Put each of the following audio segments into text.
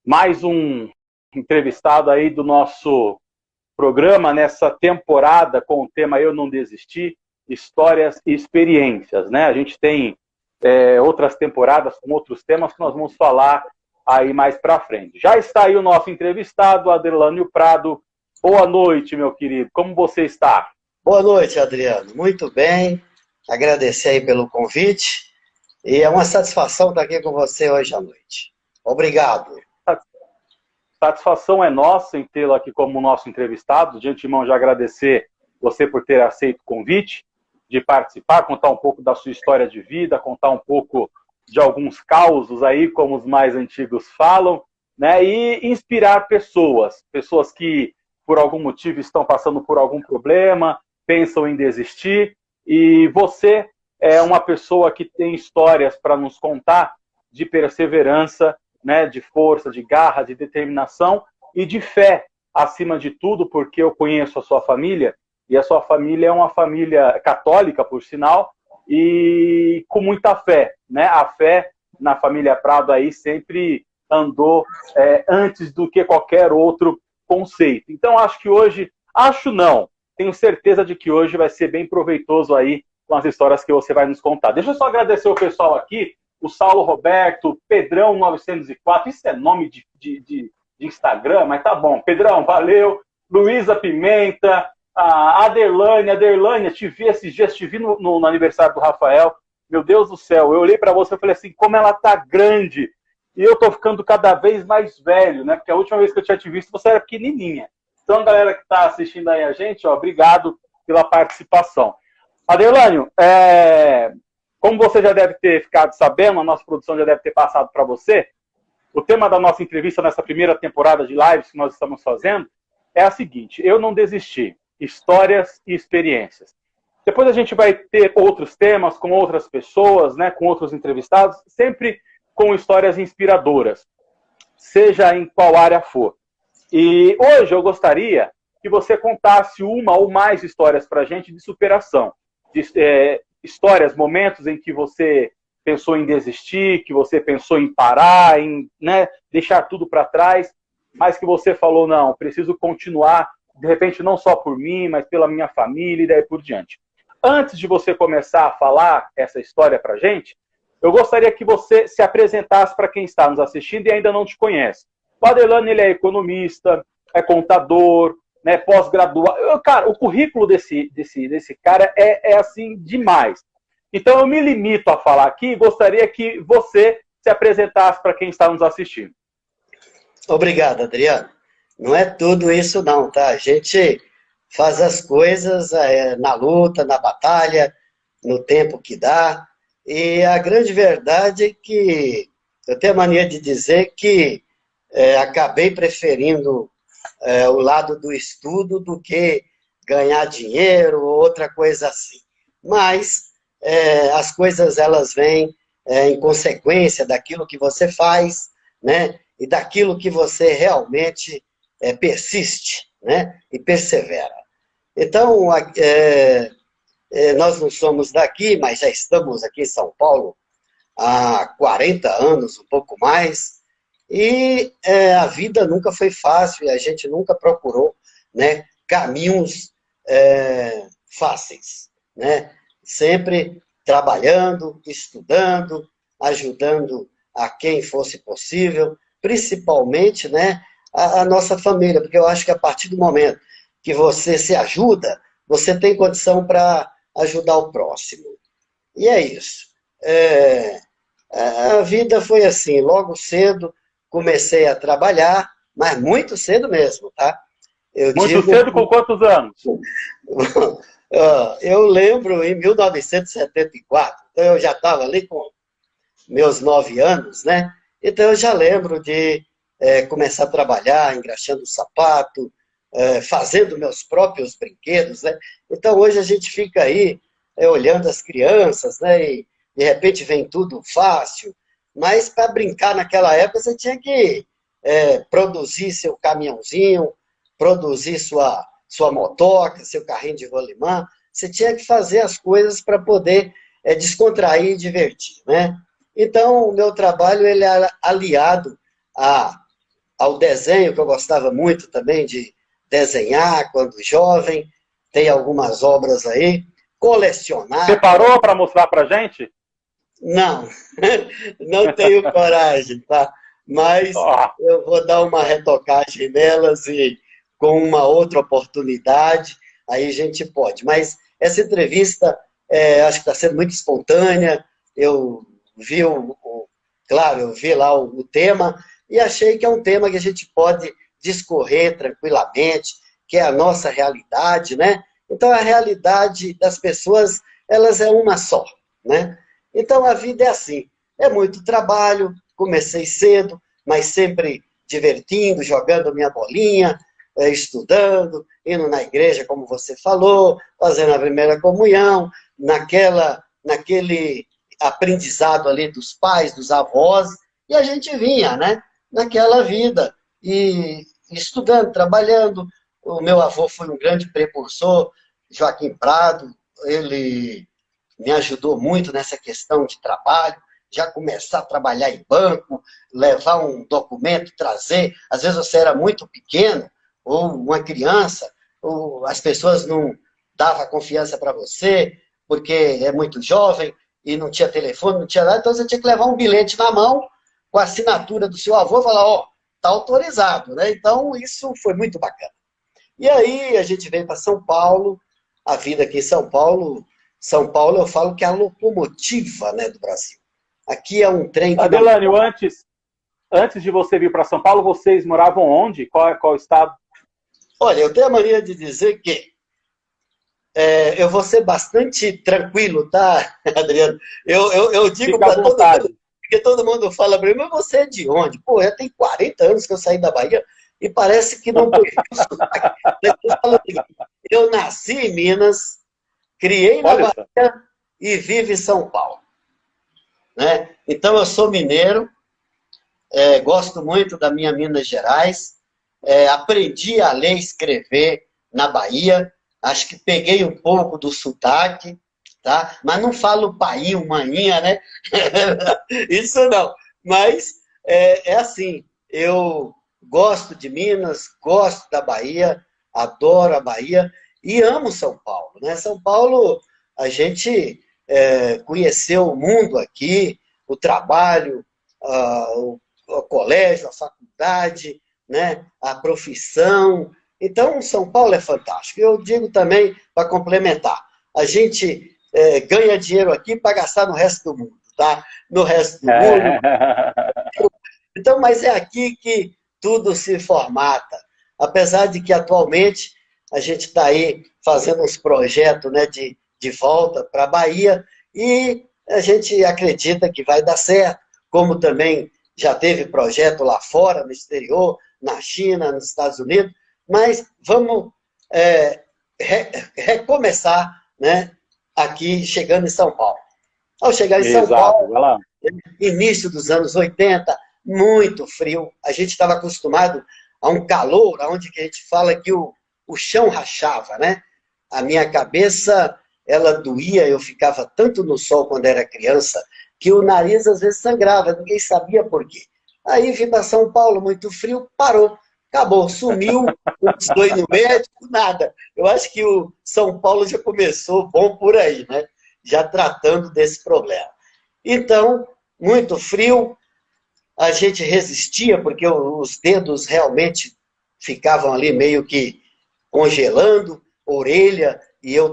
mais um entrevistado aí do nosso programa nessa temporada com o tema Eu Não Desisti, Histórias e Experiências, né? A gente tem outras temporadas com outros temas que nós vamos falar aí mais para frente. Já está aí o nosso entrevistado, Aderlânio Prado. Boa noite, meu querido. Como você está? Boa noite, Adriano. Muito bem. Agradecer aí pelo convite. E é uma satisfação estar aqui com você hoje à noite. Obrigado. Satisfação é nossa em tê-lo aqui como nosso entrevistado. De antemão, já agradecer você por ter aceito o convite de participar, contar um pouco da sua história de vida, contar um pouco de alguns causos aí, como os mais antigos falam, né? E inspirar pessoas que, por algum motivo, estão passando por algum problema, pensam em desistir. E você é uma pessoa que tem histórias para nos contar de perseverança, né, de força, de garra, de determinação e de fé, acima de tudo, porque eu conheço a sua família, e a sua família é uma família católica, por sinal, e com muita fé, né? A fé na família Prado aí sempre andou antes do que qualquer outro conceito. Então, acho que hoje, tenho certeza de que hoje vai ser bem proveitoso aí com as histórias que você vai nos contar. Deixa eu só agradecer o pessoal aqui, o Saulo Roberto, Pedrão 904, isso é nome de Instagram, mas tá bom. Pedrão, valeu. Luísa Pimenta, a Aderlânia, te vi esses dias, te vi no aniversário do Rafael. Meu Deus do céu, eu olhei para você e falei assim, como ela tá grande. E eu tô ficando cada vez mais velho, né? Porque a última vez que eu tinha te visto, você era pequenininha. Então, a galera que tá assistindo aí a gente, ó, obrigado pela participação. Aderlânio, como você já deve ter ficado sabendo, a nossa produção já deve ter passado para você, o tema da nossa entrevista nessa primeira temporada de lives que nós estamos fazendo é a seguinte: eu não desisti, histórias e experiências. Depois a gente vai ter outros temas com outras pessoas, né, com outros entrevistados, sempre com histórias inspiradoras, seja em qual área for. E hoje eu gostaria que você contasse uma ou mais histórias para a gente de superação, de histórias, momentos em que você pensou em desistir, que você pensou em parar, em, né, deixar tudo para trás, mas que você falou, não, preciso continuar, de repente não só por mim, mas pela minha família e daí por diante. Antes de você começar a falar essa história para a gente, eu gostaria que você se apresentasse para quem está nos assistindo e ainda não te conhece. O Aderlânio, ele é economista, é contador, né, pós-graduado. Cara, o currículo desse cara é assim demais. Então eu me limito a falar aqui e gostaria que você se apresentasse para quem está nos assistindo. Obrigado, Adriano. Não é tudo isso não, tá? A gente faz as coisas na luta, na batalha, no tempo que dá. E a grande verdade é que eu tenho a mania de dizer que acabei preferindo o lado do estudo do que ganhar dinheiro ou outra coisa assim. Mas as coisas elas vêm em consequência daquilo que você faz, né? E daquilo que você realmente persiste, né? E persevera. Então, nós não somos daqui, mas já estamos aqui em São Paulo há 40 anos, um pouco mais, e a vida nunca foi fácil, e a gente nunca procurou, né, caminhos fáceis, né? Sempre trabalhando, estudando, ajudando a quem fosse possível, principalmente, né, a nossa família, porque eu acho que a partir do momento que você se ajuda, você tem condição para ajudar o próximo. E é isso. A vida foi assim, logo cedo comecei a trabalhar, mas muito cedo mesmo, tá? Muito cedo, com quantos anos? Eu lembro em 1974, então eu já estava ali com meus 9 anos, né? Então eu já lembro de começar a trabalhar, engraxando sapato, fazendo meus próprios brinquedos, né? Então hoje a gente fica aí olhando as crianças, né? E de repente vem tudo fácil, mas para brincar naquela época você tinha que produzir seu caminhãozinho, produzir sua motoca, seu carrinho de rolimã, você tinha que fazer as coisas para poder descontrair e divertir, né? Então, o meu trabalho ele é aliado a ao desenho, que eu gostava muito também de desenhar quando jovem, tem algumas obras aí, Você colecionar. parou para mostrar para gente? Não, não tenho coragem, tá? Mas Oh, eu vou dar uma retocagem nelas e com uma outra oportunidade, aí a gente pode. Mas essa entrevista, acho que está sendo muito espontânea. Eu vi, claro, eu vi lá o tema e achei que é um tema que a gente pode discorrer tranquilamente, que é a nossa realidade, né? Então, a realidade das pessoas, elas é uma só, né? Então, a vida é assim. É muito trabalho, comecei cedo, mas sempre divertindo, jogando minha bolinha, estudando, indo na igreja, como você falou, fazendo a primeira comunhão, naquele aprendizado ali dos pais, dos avós, e a gente vinha, né? Naquela vida, e estudando, trabalhando. O meu avô foi um grande precursor, Joaquim Prado, ele me ajudou muito nessa questão de trabalho, já começar a trabalhar em banco, levar um documento, trazer. Às vezes você era muito pequeno, ou uma criança, ou as pessoas não davam confiança para você, porque é muito jovem, e não tinha telefone, não tinha nada, então você tinha que levar um bilhete na mão, com a assinatura do seu avô, e falar, ó, está autorizado, né? Então, isso foi muito bacana. E aí, a gente veio para São Paulo, a vida aqui em São Paulo eu falo que é a locomotiva, né, do Brasil. Aqui é um trem que não... Adelânio, antes de você vir para São Paulo, vocês moravam onde? Qual estado? Olha, eu tenho a mania de dizer que eu vou ser bastante tranquilo, tá, Adriano? Eu digo Fica à para todo mundo, vontade. porque todo mundo fala para mim, mas você é de onde? Pô, já tem 40 anos que eu saí da Bahia e parece que não perdi o sotaque. Eu falo assim, eu nasci em Minas, criei na Olha só. Bahia e vivo em São Paulo, né? Então, eu sou mineiro, gosto muito da minha Minas Gerais, aprendi a ler e escrever na Bahia, acho que peguei um pouco do sotaque, tá? Mas não falo painho, maninha, né? Isso não. Mas é assim, eu gosto de Minas, gosto da Bahia, adoro a Bahia e amo São Paulo, né? São Paulo, a gente conheceu o mundo aqui, o trabalho, o colégio, a faculdade, né? A profissão. Então, São Paulo é fantástico. Eu digo também, para complementar, a gente ganha dinheiro aqui para gastar no resto do mundo, tá? No resto do mundo. Então, mas é aqui que tudo se formata. Apesar de que atualmente a gente está aí fazendo uns projetos, né, de volta para a Bahia e a gente acredita que vai dar certo, como também já teve projeto lá fora, no exterior, na China, nos Estados Unidos, mas vamos recomeçar, né, aqui chegando em São Paulo. Ao chegar em São Exato, Paulo, vai lá. início dos anos 80, muito frio, a gente estava acostumado a um calor, onde que a gente fala que o chão rachava, né? A minha cabeça, ela doía, eu ficava tanto no sol quando era criança, que o nariz às vezes sangrava, ninguém sabia por quê. Aí vim para São Paulo, muito frio, parou, acabou, sumiu, foi no médico, nada. Eu acho que o São Paulo já começou bom por aí, né? Já tratando desse problema. Então, muito frio, a gente resistia, porque os dedos realmente ficavam ali meio que congelando, orelha, e eu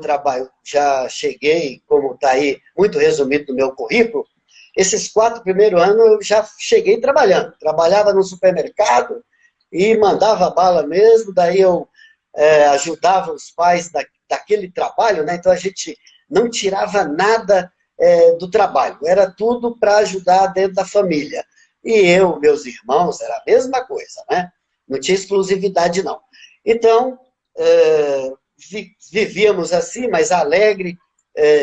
já cheguei, como está aí muito resumido no meu currículo, esses 4 primeiros anos eu já cheguei trabalhando. Trabalhava no supermercado e mandava bala mesmo, daí eu ajudava os pais daquele trabalho, né? Então a gente não tirava nada do trabalho, era tudo para ajudar dentro da família. E eu, meus irmãos, era a mesma coisa, né? Não tinha exclusividade, não. Então, vivíamos assim, mas alegre,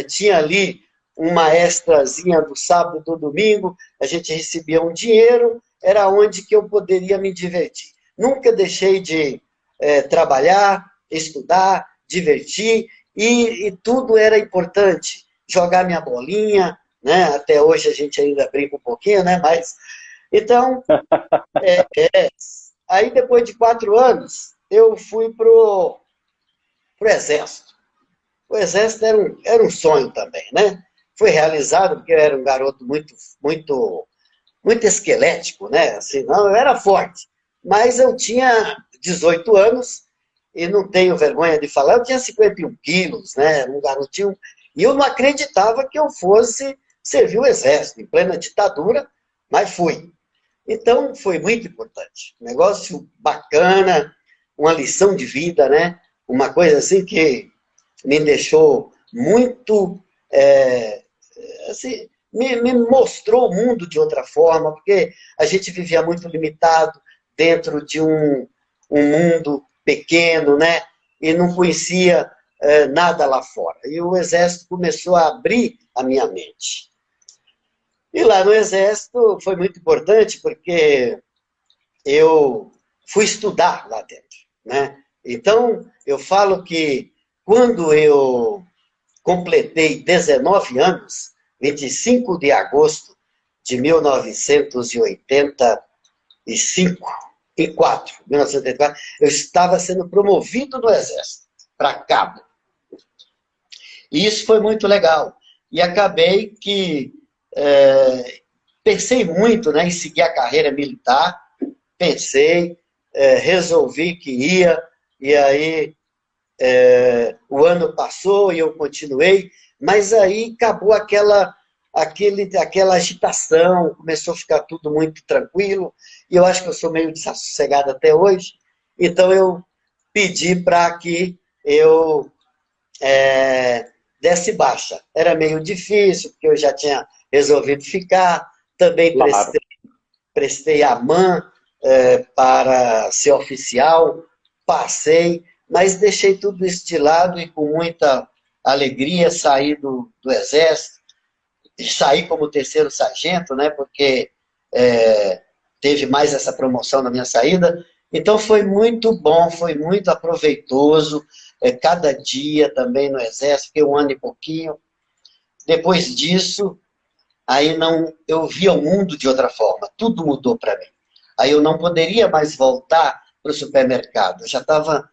tinha ali uma extrazinha do sábado e do domingo, a gente recebia um dinheiro, era onde que eu poderia me divertir. Nunca deixei de trabalhar, estudar, divertir, e tudo era importante. Jogar minha bolinha, né? Até hoje a gente ainda brinca um pouquinho, né? Mas, então, Aí, depois de 4 anos, eu fui pro Exército. O Exército era um sonho também, né? Foi realizado porque eu era um garoto muito esquelético, né? Assim, não, eu era forte, mas eu tinha 18 anos e não tenho vergonha de falar, eu tinha 51 quilos, né? Um garotinho, e eu não acreditava que eu fosse servir o Exército, em plena ditadura, mas fui. Então, foi muito importante. Um negócio bacana, uma lição de vida, né? Uma coisa assim que me deixou muito... assim, me mostrou o mundo de outra forma, porque a gente vivia muito limitado dentro de um mundo pequeno, né? E não conhecia nada lá fora. E o Exército começou a abrir a minha mente. E lá no Exército foi muito importante, porque eu fui estudar lá dentro, né? Então, eu falo que quando eu completei 19 anos, 25 de agosto de 1984, eu estava sendo promovido no Exército, para cabo. E isso foi muito legal. E acabei que pensei muito, né, em seguir a carreira militar, pensei, resolvi que ia, e aí o ano passou e eu continuei, mas aí acabou aquela agitação, começou a ficar tudo muito tranquilo, e eu acho que eu sou meio desassossegado até hoje, então eu pedi para que eu desse baixa. Era meio difícil, porque eu já tinha resolvido ficar, também Claro. prestei a AMAN para ser oficial, passei, mas deixei tudo isso de lado e com muita alegria saí do Exército, saí como 3º sargento, né, porque teve mais essa promoção na minha saída, então foi muito bom, foi muito aproveitoso, cada dia também no Exército, fiquei 1 ano e pouquinho. Depois disso, aí eu via o mundo de outra forma, tudo mudou para mim. Aí eu não poderia mais voltar para o supermercado, eu já estava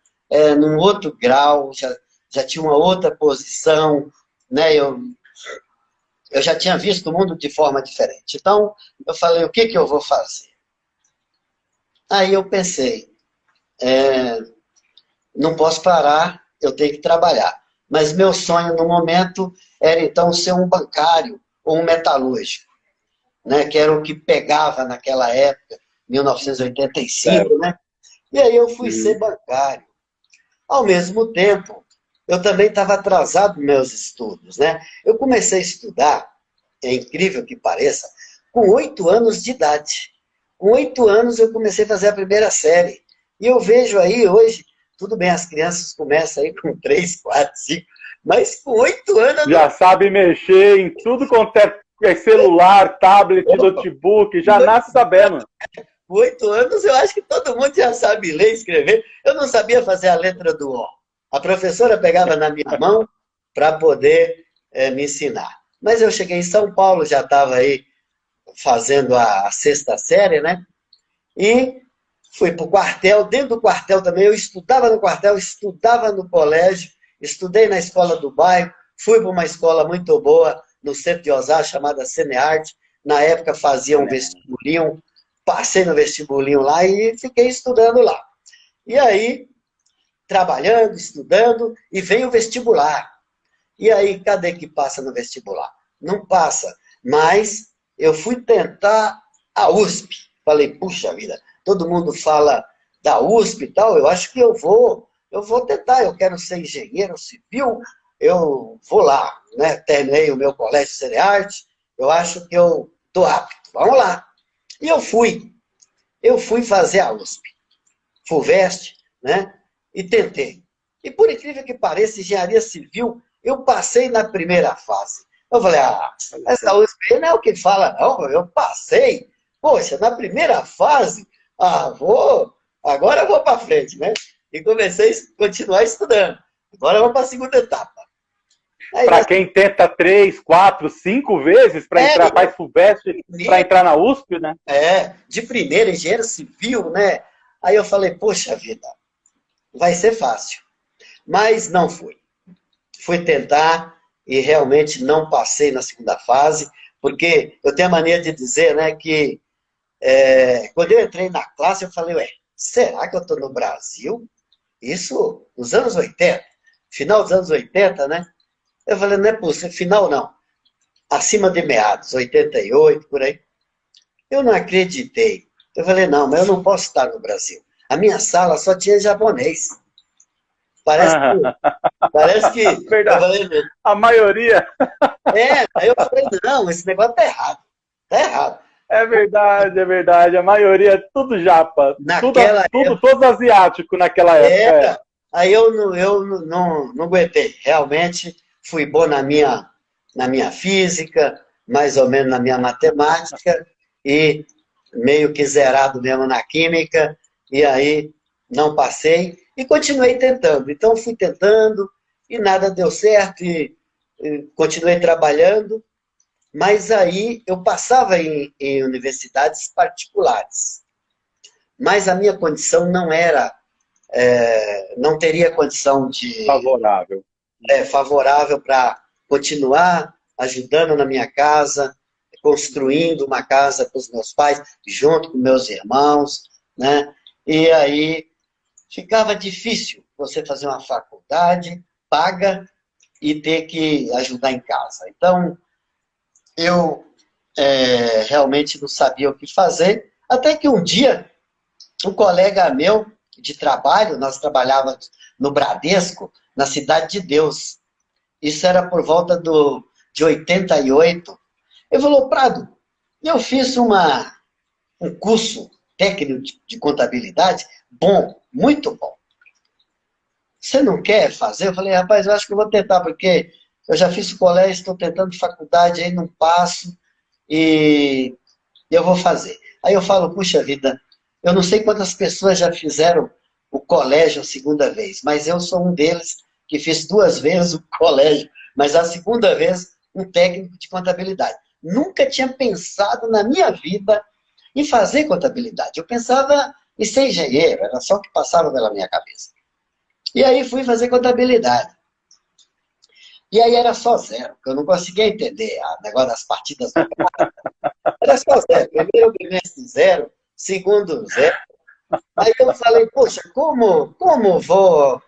num outro grau, já tinha uma outra posição, né? Eu já tinha visto o mundo de forma diferente. Então, eu falei, o que eu vou fazer? Aí eu pensei, não posso parar, eu tenho que trabalhar. Mas meu sonho no momento era então ser um bancário ou um metalúrgico, né? Que era o que pegava naquela época, 1985, né? E aí eu fui ser bancário. Ao mesmo tempo, eu também estava atrasado nos meus estudos, né? Eu comecei a estudar, é incrível que pareça, com 8 anos de idade. Com 8 anos eu comecei a fazer a primeira série. E eu vejo aí hoje, tudo bem, as crianças começam aí com 3, 4, 5, mas com 8 anos... Já sabe mexer em tudo quanto é celular, tablet, notebook, já nasce sabendo. Com 8 anos eu acho que todo mundo já sabe ler e escrever. Eu não sabia fazer a letra do O. A professora pegava na minha mão para poder me ensinar. Mas eu cheguei em São Paulo, já estava aí fazendo a 6ª série, né? E fui para o quartel. Dentro do quartel também, eu estudava no quartel, estudava no colégio, estudei na escola do bairro, fui para uma escola muito boa no centro de Osasco, chamada Cenearte. Na época fazia um vestibulinho, passei no vestibulinho lá e fiquei estudando lá. E aí, trabalhando, estudando, e vem o vestibular. E aí, cadê que passa no vestibular? Não passa. Mas eu fui tentar a USP. Falei, puxa vida, todo mundo fala da USP e tal, eu acho que eu vou tentar, eu quero ser engenheiro civil, eu vou lá, né? Terminei o meu colégio Cenearte, eu acho que eu estou apto, vamos lá. E eu fui fazer a USP, FUVEST, né? E tentei. E por incrível que pareça, engenharia civil, eu passei na primeira fase. Eu falei, essa USP não é o que fala, não, eu passei. Poxa, na primeira fase, agora eu vou para frente, né? E comecei a continuar estudando. Agora eu vou para a segunda etapa. Para quem tenta 3, 4, 5 vezes para entrar, faz FUVEST para entrar na USP, né? De primeira, engenheiro civil, né? Aí eu falei, poxa vida, vai ser fácil. Mas não foi. Fui tentar e realmente não passei na segunda fase, porque eu tenho a mania de dizer, né, que quando eu entrei na classe, eu falei, ué, será que eu estou no Brasil? Isso nos anos 80, final dos anos 80, né? Eu falei, não é possível, final não, acima de meados, 88, por aí. Eu não acreditei. Eu falei, não, mas eu não posso estar no Brasil. A minha sala só tinha japonês. Parece que, parece que eu Verdade. falei, A maioria. aí eu falei, não, esse negócio tá errado. Tá errado. É verdade, é verdade. A maioria é tudo japa. Naquela Todos asiático naquela época. época, aí eu não aguentei. Realmente fui bom na minha física, mais ou menos na minha matemática, e meio que zerado mesmo na química, e aí não passei, e continuei tentando. Então fui tentando, e nada deu certo, e continuei trabalhando, mas aí eu passava em universidades particulares. Mas a minha condição não era, não teria condição Favorável. favorável para continuar ajudando na minha casa, construindo uma casa para os meus pais, junto com meus irmãos, né? E aí ficava difícil você fazer uma faculdade paga e ter que ajudar em casa. Então, eu realmente não sabia o que fazer, até que um dia, um colega meu de trabalho, nós trabalhávamos no Bradesco, na Cidade de Deus. Isso era por volta de 88. Ele falou, Prado, eu fiz um curso técnico de contabilidade bom, muito bom. Você não quer fazer? Eu falei, rapaz, eu acho que eu vou tentar, porque eu já fiz o colégio, estou tentando faculdade, aí não passo, e eu vou fazer. Aí eu falo, puxa vida, eu não sei quantas pessoas já fizeram o colégio a segunda vez, mas eu sou um deles que fiz 2 vezes o colégio, mas a segunda vez um técnico de contabilidade. Nunca tinha pensado na minha vida em fazer contabilidade. Eu pensava em ser engenheiro, era só o que passava pela minha cabeça. E aí fui fazer contabilidade. E aí era só zero, porque eu não conseguia entender o negócio das partidas do cara. Era só zero. Primeiro bimestre zero, segundo zero. Aí eu falei, poxa, como vou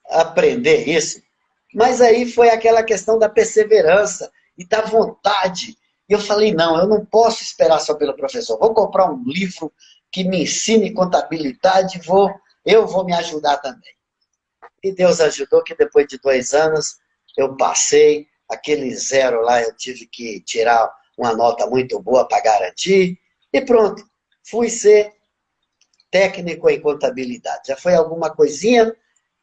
aprender isso? Mas aí foi aquela questão da perseverança e da vontade. E eu falei, não, eu não posso esperar só pelo professor. Vou comprar um livro que me ensine contabilidade, eu vou me ajudar também. E Deus ajudou que depois de 2 anos eu passei, aquele zero lá eu tive que tirar uma nota muito boa para garantir, e pronto, fui ser técnico em contabilidade. Já foi alguma coisinha,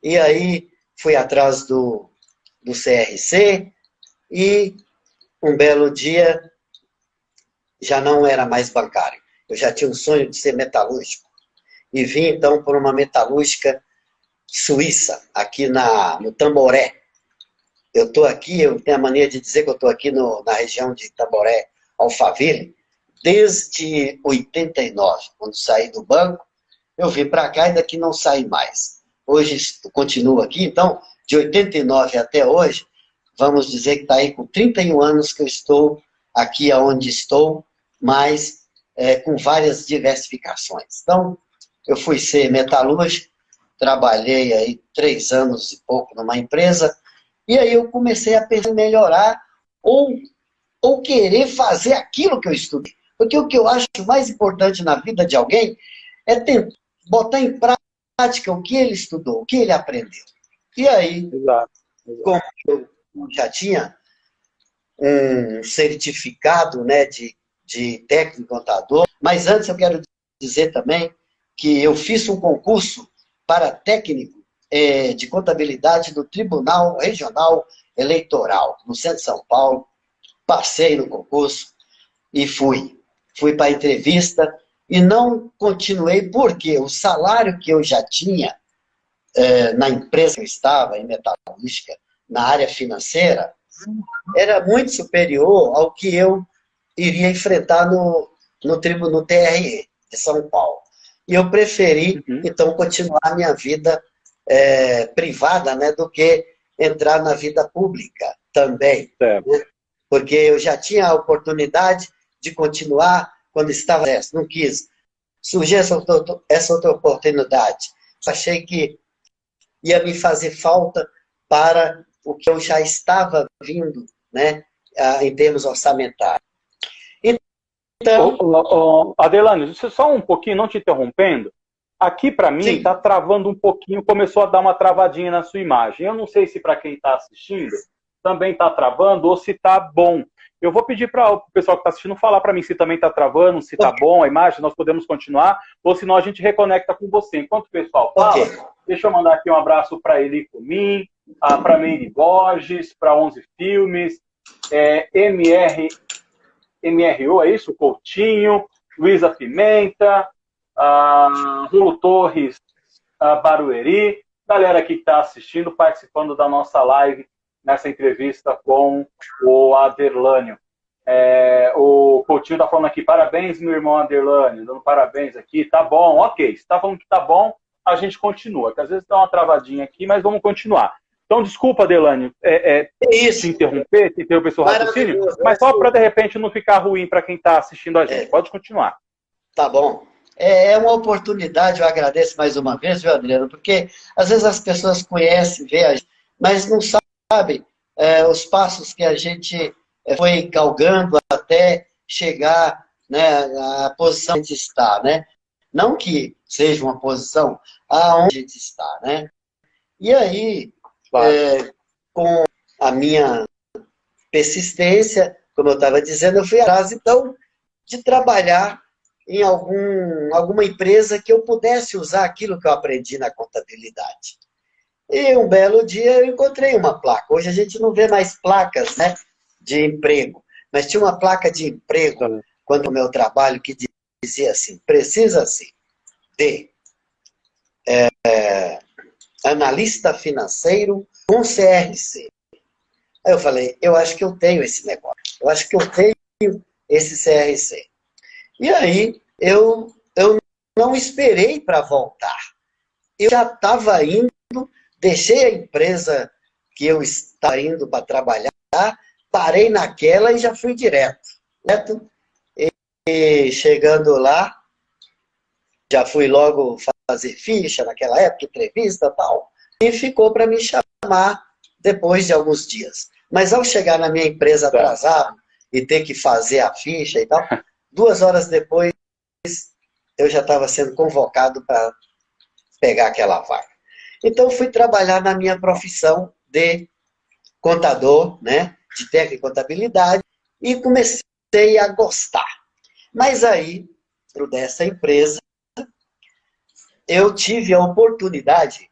e aí fui atrás do CRC, e um belo dia já não era mais bancário. Eu já tinha um sonho de ser metalúrgico. E vim então por uma metalúrgica suíça, aqui no Tamboré. Eu estou aqui, eu tenho a mania de dizer que eu estou aqui na região de Tamboré, Alphaville, desde 89, quando saí do banco, eu vim para cá e daqui não saí mais. Hoje continuo aqui, então, de 89 até hoje, vamos dizer que está aí com 31 anos que eu estou aqui onde estou, mas com várias diversificações. Então, eu fui ser metalúrgico, trabalhei aí 3 anos e pouco numa empresa, e aí eu comecei a pensar em melhorar ou querer fazer aquilo que eu estudei. Porque o que eu acho mais importante na vida de alguém é tentar botar em prática o que ele estudou, o que ele aprendeu. E aí, Exato. como eu já tinha um certificado, né, de técnico contador, mas antes eu quero dizer também que eu fiz um concurso para técnico de contabilidade do Tribunal Regional Eleitoral, no centro de São Paulo. Passei no concurso e fui para a entrevista e não continuei porque o salário que eu já tinha na empresa que eu estava, em metalúrgica, na área financeira, era muito superior ao que eu iria enfrentar no TRE de São Paulo. e eu preferi, então, continuar a minha vida privada, né, do que entrar na vida pública também. Né? Porque eu já tinha a oportunidade de continuar quando estava nessa, não quis. Surgiu essa outra oportunidade. Achei que ia me fazer falta para o que eu já estava vindo, né, em termos orçamentários. Então... Adelane, só um pouquinho, não te interrompendo, aqui para mim está travando um pouquinho, começou a dar uma travadinha na sua imagem. Eu não sei se para quem está assistindo também está travando ou se está bom. Eu vou pedir para o pessoal que está assistindo falar para mim se também está travando, se está bom a imagem, nós podemos continuar, ou senão a gente reconecta com você. Enquanto o pessoal fala, deixa eu mandar aqui um abraço para Eli Comim, para Meire Borges, para 11 Filmes, MRO, é isso? Coutinho, Luísa Pimenta, Rulo Torres, Barueri, galera aqui que está assistindo, participando da nossa live, nessa entrevista com o Aderlânio. O Coutinho está falando aqui, parabéns, meu irmão Aderlânio, dando parabéns aqui, tá bom, ok, se está falando que tá bom, a gente continua, que às vezes dá uma travadinha aqui, mas vamos continuar. Então, desculpa, Aderlânio, te interromper seu raciocínio, mas só para, de repente, não ficar ruim para quem está assistindo a gente. Pode continuar. Tá bom. É uma oportunidade, eu agradeço mais uma vez, viu, Adriano? Porque às vezes as pessoas conhecem, veem a gente, mas não sabem os passos que a gente foi galgando até chegar, né, à posição que a gente está, né? Não que seja uma posição aonde a gente está, né? E aí, com a minha persistência, como eu estava dizendo, eu fui atrás, então, de trabalhar em alguma empresa que eu pudesse usar aquilo que eu aprendi na contabilidade. E um belo dia eu encontrei uma placa. Hoje a gente não vê mais placas, né, de emprego, mas tinha uma placa de emprego quando o meu trabalho que dizia assim, precisa-se de analista financeiro com CRC. Aí eu falei, eu acho que eu tenho esse negócio, eu acho que eu tenho esse CRC. E aí eu não esperei para voltar. Eu já estava indo, deixei a empresa que eu estava indo para trabalhar, parei naquela e já fui direto. E chegando lá, já fui logo fazer ficha naquela época, entrevista e tal, e ficou para me chamar depois de alguns dias. Mas ao chegar na minha empresa atrasado e ter que fazer a ficha e tal, 2 horas depois eu já estava sendo convocado para pegar aquela vaga. Então fui trabalhar na minha profissão de contador, né, de técnico em contabilidade, e comecei a gostar. Mas aí, dentro dessa empresa, eu tive a oportunidade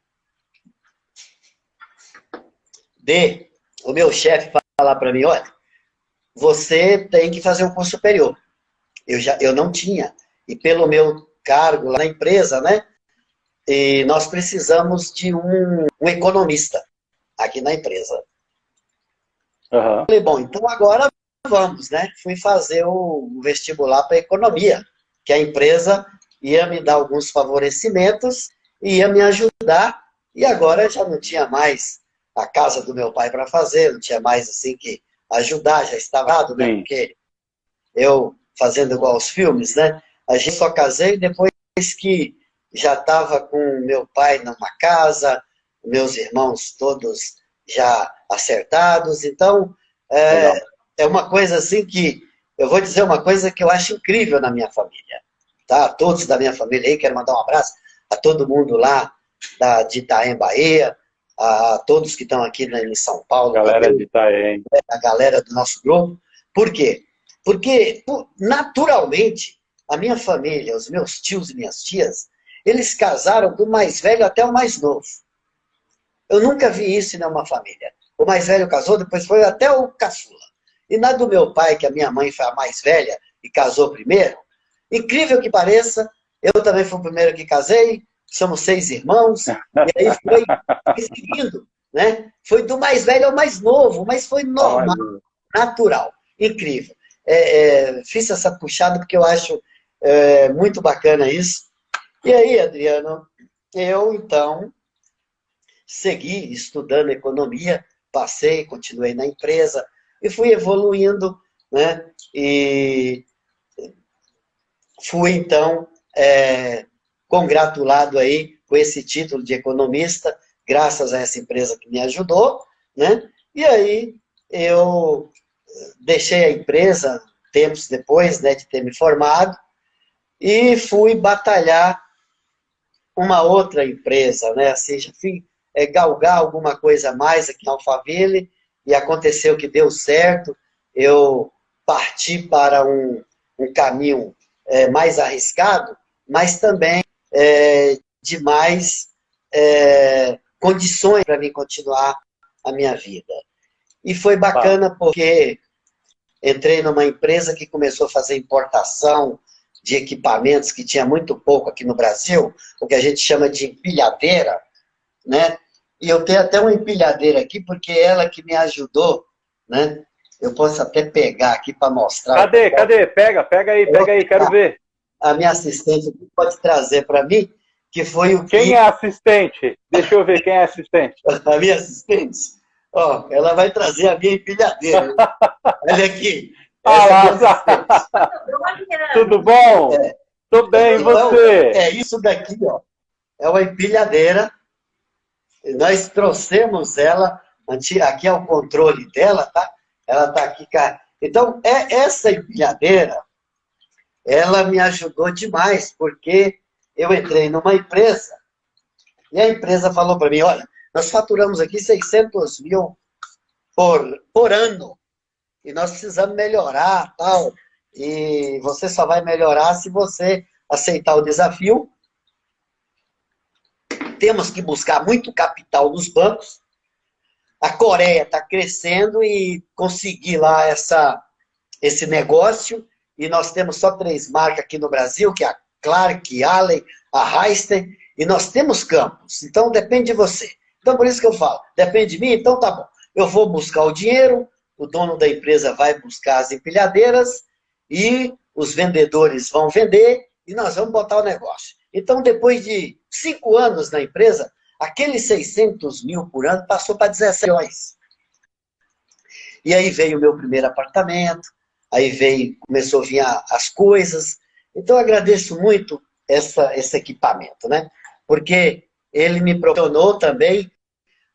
de o meu chefe falar para mim, olha, você tem que fazer um curso superior. Eu não tinha. E pelo meu cargo lá na empresa, né, e nós precisamos de um economista aqui na empresa. Falei, bom, então agora vamos, né? Fui fazer o vestibular para economia, que a empresa ia me dar alguns favorecimentos e ia me ajudar, e agora já não tinha mais a casa do meu pai para fazer, não tinha mais assim que ajudar, já estava dado, né? Porque eu, fazendo igual aos filmes, né? A gente só casei depois que já estava com meu pai numa casa, meus irmãos todos já acertados, então é uma coisa assim que, eu vou dizer uma coisa que eu acho incrível na minha família, tá? Todos da minha família aí, quero mandar um abraço a todo mundo lá de Itaém, Bahia, a todos que estão aqui em São Paulo. Galera também, de Itaém. A galera do nosso grupo. Por quê? Porque, naturalmente, a minha família, os meus tios e minhas tias, eles casaram do mais velho até o mais novo. Eu nunca vi isso em uma família. O mais velho casou, depois foi até o caçula. E na do meu pai, que a minha mãe foi a mais velha e casou primeiro, incrível que pareça, eu também fui o primeiro que casei, somos 6 irmãos, e aí foi seguindo, né? Foi do mais velho ao mais novo, mas foi normal, natural, incrível. Fiz essa puxada porque eu acho muito bacana isso, E aí, Adriano, eu então segui estudando economia, passei, continuei na empresa e fui evoluindo, né? E fui então congratulado aí com esse título de economista, graças a essa empresa que me ajudou, né? E aí eu deixei a empresa tempos depois, né, de ter me formado e fui batalhar uma outra empresa, né? Assim, já fui galgar alguma coisa a mais aqui em Alphaville e aconteceu que deu certo. Eu parti para um caminho mais arriscado, mas também de mais condições para mim continuar a minha vida. E foi bacana porque entrei numa empresa que começou a fazer importação de equipamentos que tinha muito pouco aqui no Brasil, o que a gente chama de empilhadeira, né? E eu tenho até uma empilhadeira aqui, porque ela que me ajudou, né? Eu posso até pegar aqui para mostrar. Cadê? Pega aí, quero ver. A minha assistente pode trazer para mim, que foi o que... Quem é assistente? Deixa eu ver quem é assistente. A minha assistente? Ó, ela vai trazer a minha empilhadeira. Olha aqui. Tudo bom? Tudo bem, e você? É isso daqui, ó. É uma empilhadeira. Nós trouxemos ela, aqui é o controle dela, tá? Ela está aqui. Então, essa empilhadeira, ela me ajudou demais, porque eu entrei numa empresa e a empresa falou para mim, olha, nós faturamos aqui 600 mil por ano e nós precisamos melhorar, tal, e você só vai melhorar se você aceitar o desafio. Temos que buscar muito capital nos bancos. A Coreia está crescendo e conseguir lá esse negócio. E nós temos só 3 marcas aqui no Brasil, que é a Clark, a Allen, a Heister, e nós temos campos. Então, depende de você. Então, por isso que eu falo, depende de mim? Então, tá bom. Eu vou buscar o dinheiro, o dono da empresa vai buscar as empilhadeiras e os vendedores vão vender e nós vamos botar o negócio. Então, depois de 5 anos na empresa, aqueles 600 mil por ano passou para 17 milhões. E aí veio o meu primeiro apartamento, aí começou a vir as coisas. Então, eu agradeço muito esse equipamento, né? Porque ele me proporcionou também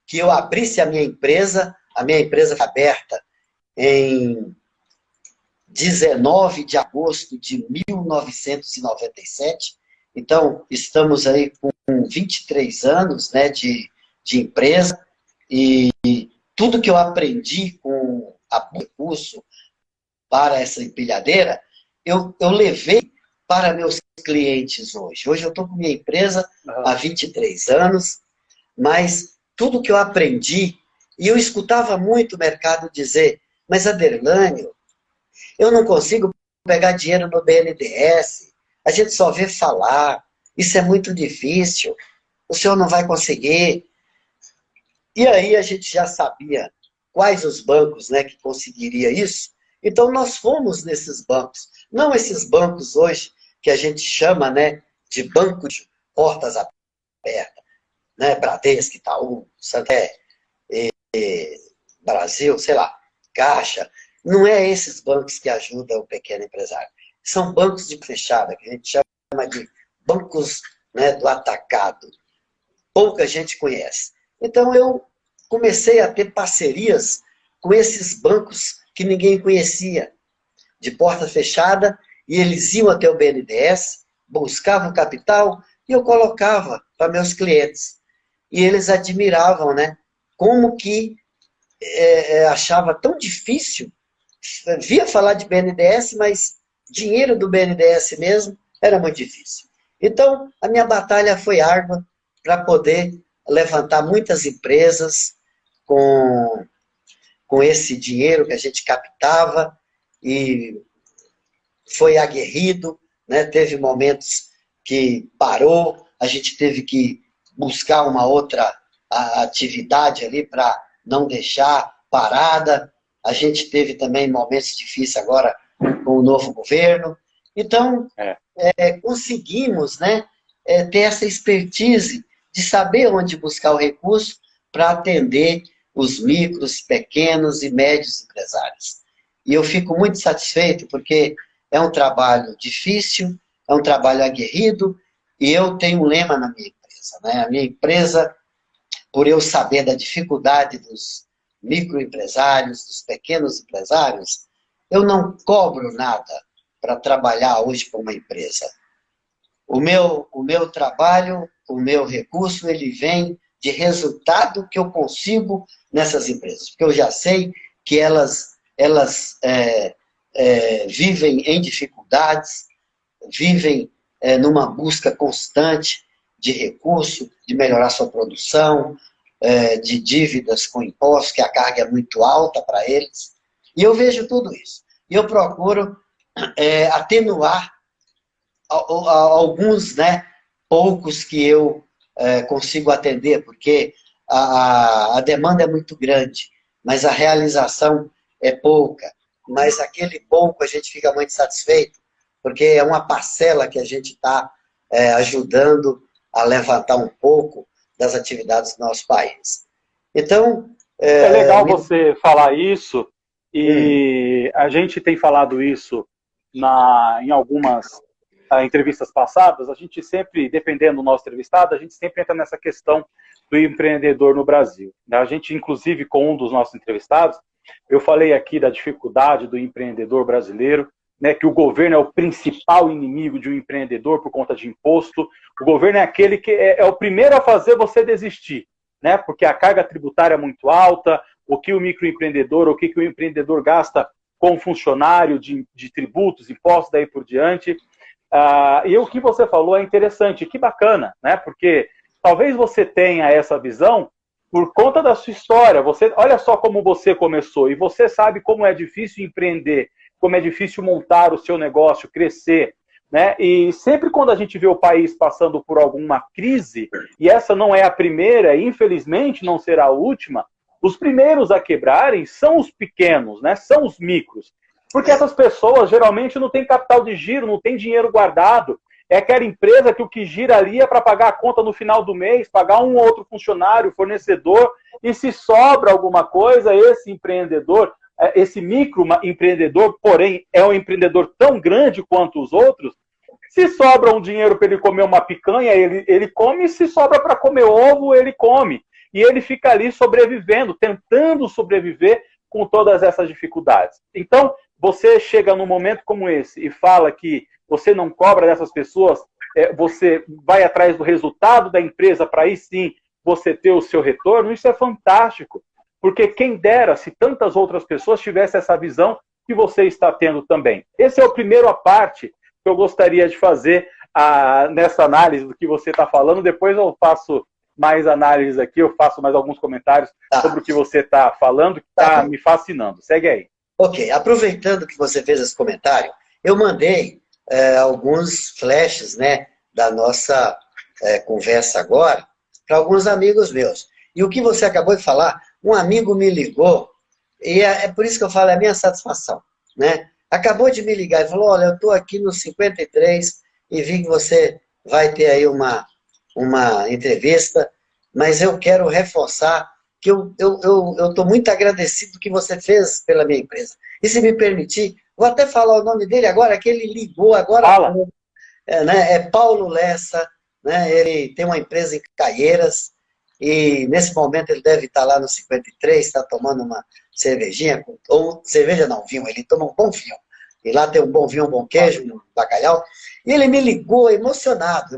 que eu abrisse a minha empresa foi aberta em 19 de agosto de 1997. Então, estamos aí com 23 anos, né, de empresa, e tudo que eu aprendi com o curso para essa empilhadeira, eu levei para meus clientes hoje. Hoje eu estou com minha empresa há 23 anos, mas tudo que eu aprendi, e eu escutava muito o mercado dizer, mas Aderlânio, eu não consigo pegar dinheiro no BNDES, a gente só vê falar, isso é muito difícil, o senhor não vai conseguir. E aí a gente já sabia quais os bancos, né, que conseguiria isso, então nós fomos nesses bancos, não esses bancos hoje que a gente chama, né, de banco de portas abertas, né, Bradesco, Itaú, Santander, Brasil, sei lá, Caixa. Não é esses bancos que ajudam o pequeno empresário. São bancos de fechada, que a gente chama de bancos, né, do atacado. Pouca gente conhece. Então, eu comecei a ter parcerias com esses bancos que ninguém conhecia, de porta fechada, e eles iam até o BNDES, buscavam capital, e eu colocava para meus clientes. E eles admiravam, né, como que achava tão difícil, via falar de BNDES, mas dinheiro do BNDES mesmo era muito difícil. Então, a minha batalha foi árdua para poder levantar muitas empresas com esse dinheiro que a gente captava, e foi aguerrido, né? Teve momentos que parou, a gente teve que buscar uma outra atividade ali para não deixar parada. A gente teve também momentos difíceis agora com o novo governo. Então, conseguimos, né, ter essa expertise de saber onde buscar o recurso para atender os micros, pequenos e médios empresários. E eu fico muito satisfeito porque é um trabalho difícil, é um trabalho aguerrido, e eu tenho um lema na minha empresa, né? A minha empresa, por eu saber da dificuldade dos microempresários, dos pequenos empresários, eu não cobro nada para trabalhar hoje para uma empresa. O meu trabalho, o meu recurso, ele vem de resultado que eu consigo nessas empresas, porque eu já sei que elas vivem em dificuldades, vivem numa busca constante de recurso, de melhorar sua produção, de dívidas com impostos, que a carga é muito alta para eles. E eu vejo tudo isso. E eu procuro atenuar alguns, né, poucos que eu consigo atender, porque a demanda é muito grande, mas a realização é pouca. Mas aquele pouco a gente fica muito satisfeito, porque é uma parcela que a gente está ajudando a levantar um pouco das atividades do nosso país. Então... É legal você falar isso, e a gente tem falado isso em algumas entrevistas passadas. A gente sempre, dependendo do nosso entrevistado, a gente sempre entra nessa questão do empreendedor no Brasil. A gente, inclusive, com um dos nossos entrevistados, eu falei aqui da dificuldade do empreendedor brasileiro, né, que o governo é o principal inimigo de um empreendedor por conta de imposto. O governo é aquele que é o primeiro a fazer você desistir, né, porque a carga tributária é muito alta, o que o microempreendedor, o que o empreendedor gasta com funcionário de tributos, impostos, daí por diante. E o que você falou é interessante, que bacana, né, porque talvez você tenha essa visão por conta da sua história. Olha só como você começou, e você sabe como é difícil empreender, como é difícil montar o seu negócio, crescer, né? E sempre quando a gente vê o país passando por alguma crise, e essa não é a primeira, e infelizmente não será a última, os primeiros a quebrarem são os pequenos, né? São os micros. Porque essas pessoas geralmente não têm capital de giro, não têm dinheiro guardado. É aquela empresa que o que gira ali é para pagar a conta no final do mês, pagar um ou outro funcionário, fornecedor, e se sobra alguma coisa, esse empreendedor, esse microempreendedor, porém, é um empreendedor tão grande quanto os outros, se sobra um dinheiro para ele comer uma picanha, ele come, e se sobra para comer ovo, ele come. E ele fica ali sobrevivendo, tentando sobreviver com todas essas dificuldades. Então, você chega num momento como esse e fala que você não cobra dessas pessoas, você vai atrás do resultado da empresa para aí sim você ter o seu retorno, isso é fantástico. Porque quem dera se tantas outras pessoas tivessem essa visão que você está tendo também. Esse é o primeiro à parte que eu gostaria de fazer nessa análise do que você está falando. Depois eu faço mais análises aqui, eu faço mais alguns comentários sobre o que você está falando, que está me fascinando. Segue aí. Ok, aproveitando que você fez esse comentário, eu mandei alguns flashes, né, da nossa conversa agora para alguns amigos meus. E o que você acabou de falar, um amigo me ligou, e é por isso que eu falo, é a minha satisfação, né? Acabou de me ligar e falou, olha, eu estou aqui no 53 e vi que você vai ter aí uma entrevista, mas eu quero reforçar que eu estou muito agradecido do que você fez pela minha empresa. E se me permitir, vou até falar o nome dele agora, que ele ligou agora. Fala. É Paulo Lessa, né? Ele tem uma empresa em Caieiras, e nesse momento ele deve estar lá no 53, está tomando uma cervejinha, ou cerveja não, vinho, ele toma um bom vinho. E lá tem um bom vinho, um bom queijo, um bacalhau. E ele me ligou emocionado,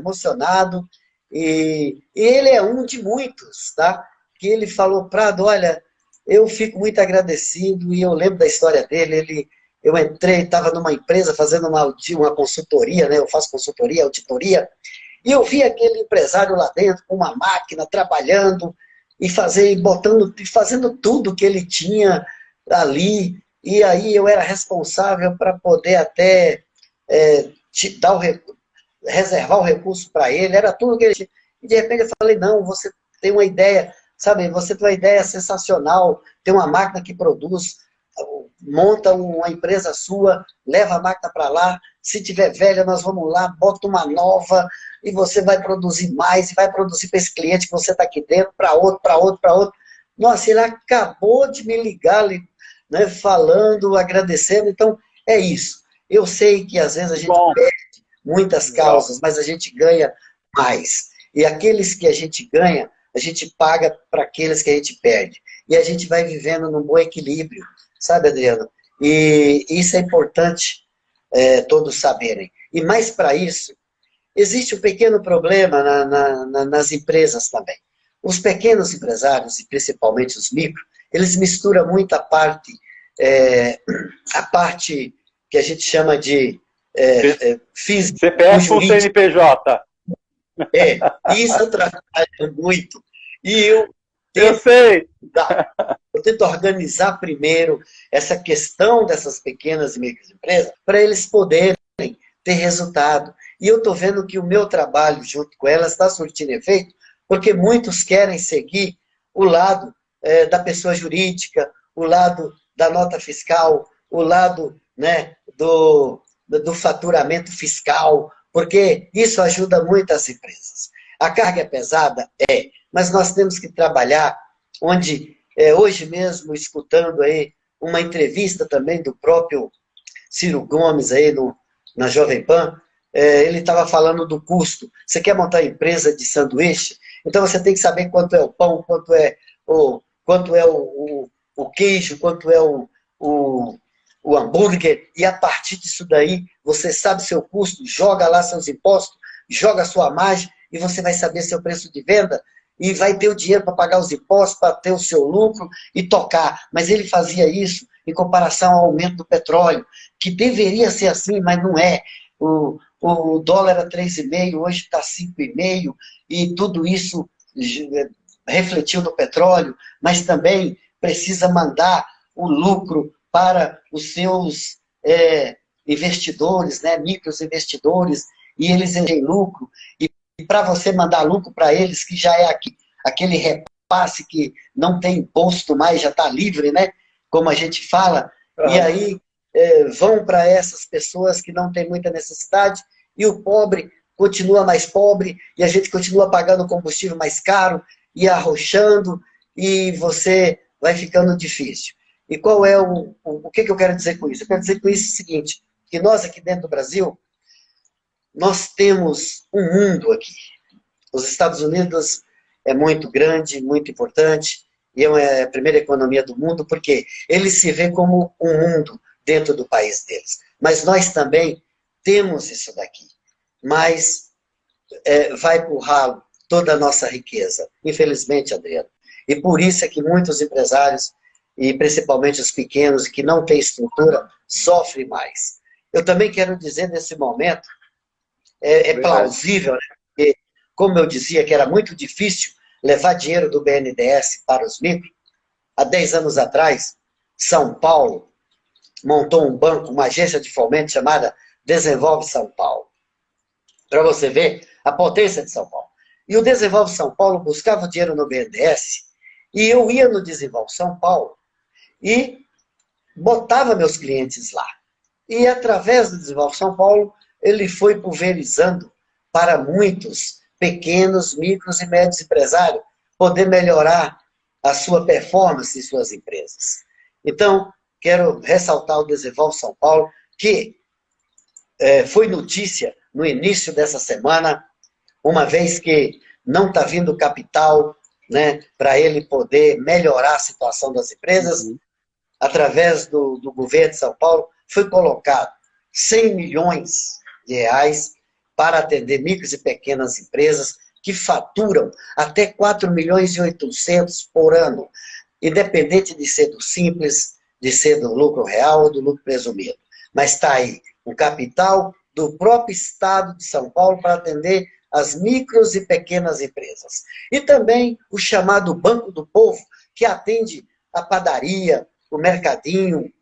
e ele é um de muitos, tá? Que ele falou, Prado, olha, eu fico muito agradecido, e eu lembro da história dele, eu entrei, estava numa empresa fazendo uma consultoria, né? Eu faço consultoria, auditoria, e eu vi aquele empresário lá dentro, com uma máquina, trabalhando, e fazendo tudo que ele tinha ali, e aí eu era responsável para poder até reservar o recurso para ele, era tudo que ele tinha. E de repente eu falei, não, você tem uma ideia, sabe, você tem uma ideia sensacional, tem uma máquina que produz monta uma empresa sua, leva a máquina para lá, se tiver velha, nós vamos lá, bota uma nova, e você vai produzir mais, e vai produzir para esse cliente que você está aqui dentro, para outro, para outro, para outro. Nossa, ele acabou de me ligar, né, falando, agradecendo, então é isso. Eu sei que às vezes a gente Bom, perde muitas causas, mas a gente ganha mais. E aqueles que a gente ganha, a gente paga para aqueles que a gente perde. E a gente vai vivendo num bom equilíbrio, sabe, Adriano? E isso é importante todos saberem. E mais para isso, existe um pequeno problema nas empresas também. Os pequenos empresários, e principalmente os micro, eles misturam muito a parte que a gente chama de físico com CPF ou jurídico. CNPJ? Isso atrapalha muito. E Eu sei. eu tento organizar primeiro essa questão dessas pequenas e microempresas para eles poderem ter resultado. E eu estou vendo que o meu trabalho junto com elas está surtindo efeito, porque muitos querem seguir o lado da pessoa jurídica, o lado da nota fiscal, o lado, né, do faturamento fiscal, porque isso ajuda muito as empresas. A carga é pesada? Mas nós temos que trabalhar onde, hoje mesmo, escutando aí uma entrevista também do próprio Ciro Gomes aí na Jovem Pan, ele estava falando do custo. Você quer montar empresa de sanduíche? Então você tem que saber quanto é o pão, quanto é o queijo, quanto é o hambúrguer, e a partir disso daí, você sabe seu custo, joga lá seus impostos, joga sua margem, e você vai saber seu preço de venda, e vai ter o dinheiro para pagar os impostos, para ter o seu lucro e tocar. Mas ele fazia isso em comparação ao aumento do petróleo, que deveria ser assim, mas não é. O dólar era 3,5, hoje está 5,5, e tudo isso refletiu no petróleo, mas também precisa mandar o lucro para os seus investidores, né, micros investidores, e eles têm lucro, e para você mandar lucro para eles, que já é aquele repasse que não tem imposto mais, já está livre, né, como a gente fala, e aí vão para essas pessoas que não têm muita necessidade, e o pobre continua mais pobre, e a gente continua pagando combustível mais caro, e arrochando, e você vai ficando difícil. E qual é o que eu quero dizer com isso? Eu quero dizer com isso o seguinte, que nós aqui dentro do Brasil, nós temos um mundo aqui. Os Estados Unidos é muito grande, muito importante, e é a primeira economia do mundo, porque eles se vê como um mundo dentro do país deles. Mas nós também temos isso daqui. Mas vai para o ralo toda a nossa riqueza. Infelizmente, Adriano. E por isso é que muitos empresários, e principalmente os pequenos, que não têm estrutura, sofrem mais. Eu também quero dizer, nesse momento, é plausível, né? Porque, como eu dizia, que era muito difícil levar dinheiro do BNDES para os micros. Há 10 anos atrás, São Paulo montou um banco, uma agência de fomento chamada Desenvolve São Paulo. Para você ver a potência de São Paulo. E o Desenvolve São Paulo buscava dinheiro no BNDES, e eu ia no Desenvolve São Paulo e botava meus clientes lá. E através do Desenvolve São Paulo, ele foi pulverizando para muitos pequenos, micros e médios empresários poder melhorar a sua performance em suas empresas. Então, quero ressaltar o Desenvolve São Paulo, que foi notícia no início dessa semana, uma vez que não está vindo capital, né, para ele poder melhorar a situação das empresas, através do governo de São Paulo, foi colocado 100 milhões de reais para atender micros e pequenas empresas que faturam até 4 milhões e 800 por ano, independente de ser do simples, de ser do lucro real ou do lucro presumido. Mas está aí um capital do próprio Estado de São Paulo para atender as micros e pequenas empresas. E também o chamado Banco do Povo, que atende a padaria, o mercadinho,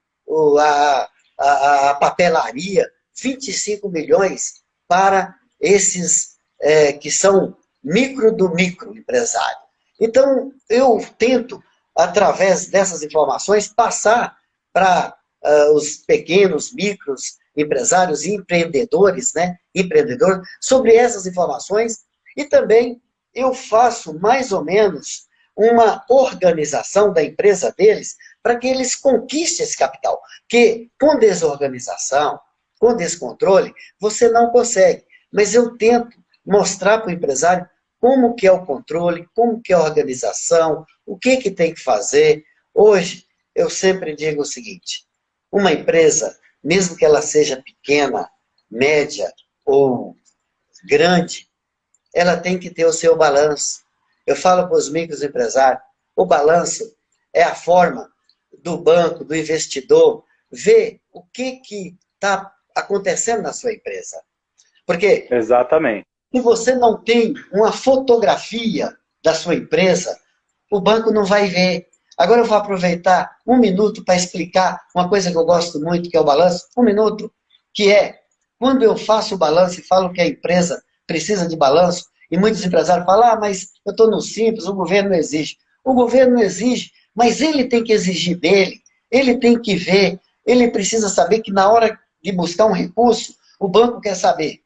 a papelaria, 25 milhões para esses que são micro do micro empresário. Então, eu tento, através dessas informações, passar para os pequenos, micros empresários e empreendedores, né? Empreendedores, sobre essas informações. E também eu faço mais ou menos uma organização da empresa deles para que eles conquistem esse capital. Porque com desorganização, com descontrole, você não consegue. Mas eu tento mostrar para o empresário como que é o controle, como que é a organização, o que que tem que fazer. Hoje, eu sempre digo o seguinte, uma empresa, mesmo que ela seja pequena, média ou grande, ela tem que ter o seu balanço. Eu falo para os microempresários, o balanço é a forma do banco, do investidor, ver o que está acontecendo na sua empresa. Porque Exatamente. se você não tem uma fotografia da sua empresa, o banco não vai ver. Agora eu vou aproveitar um minuto para explicar uma coisa que eu gosto muito, que é o balanço. Um minuto, que é, quando eu faço o balanço e falo que a empresa precisa de balanço, e muitos empresários falam, mas eu estou no Simples, o governo não exige. O governo não exige, mas ele tem que exigir dele, ele tem que ver, ele precisa saber que na hora de buscar um recurso, o banco quer saber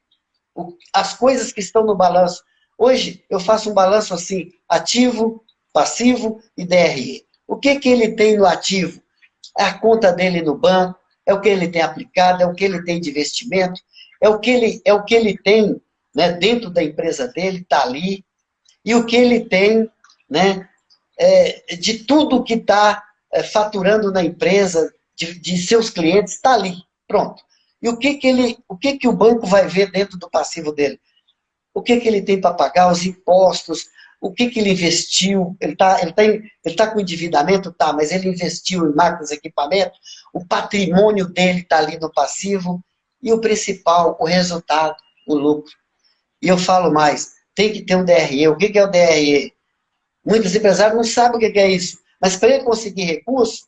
as coisas que estão no balanço. Hoje eu faço um balanço assim, ativo, passivo e DRE. O que ele tem no ativo? É a conta dele no banco, é o que ele tem aplicado, é o que ele tem de investimento, é o que ele tem, né, dentro da empresa dele, está ali, e o que ele tem, né, de tudo que está faturando na empresa, de seus clientes, está ali, pronto. E o que o banco vai ver dentro do passivo dele? O que ele tem para pagar, os impostos, o que ele investiu, ele tá com endividamento, tá, mas ele investiu em máquinas, equipamentos, o patrimônio dele está ali no passivo, e o principal, o resultado, o lucro. E eu falo mais, tem que ter um DRE. O que é o DRE? Muitos empresários não sabem o que é isso, mas para ele conseguir recurso,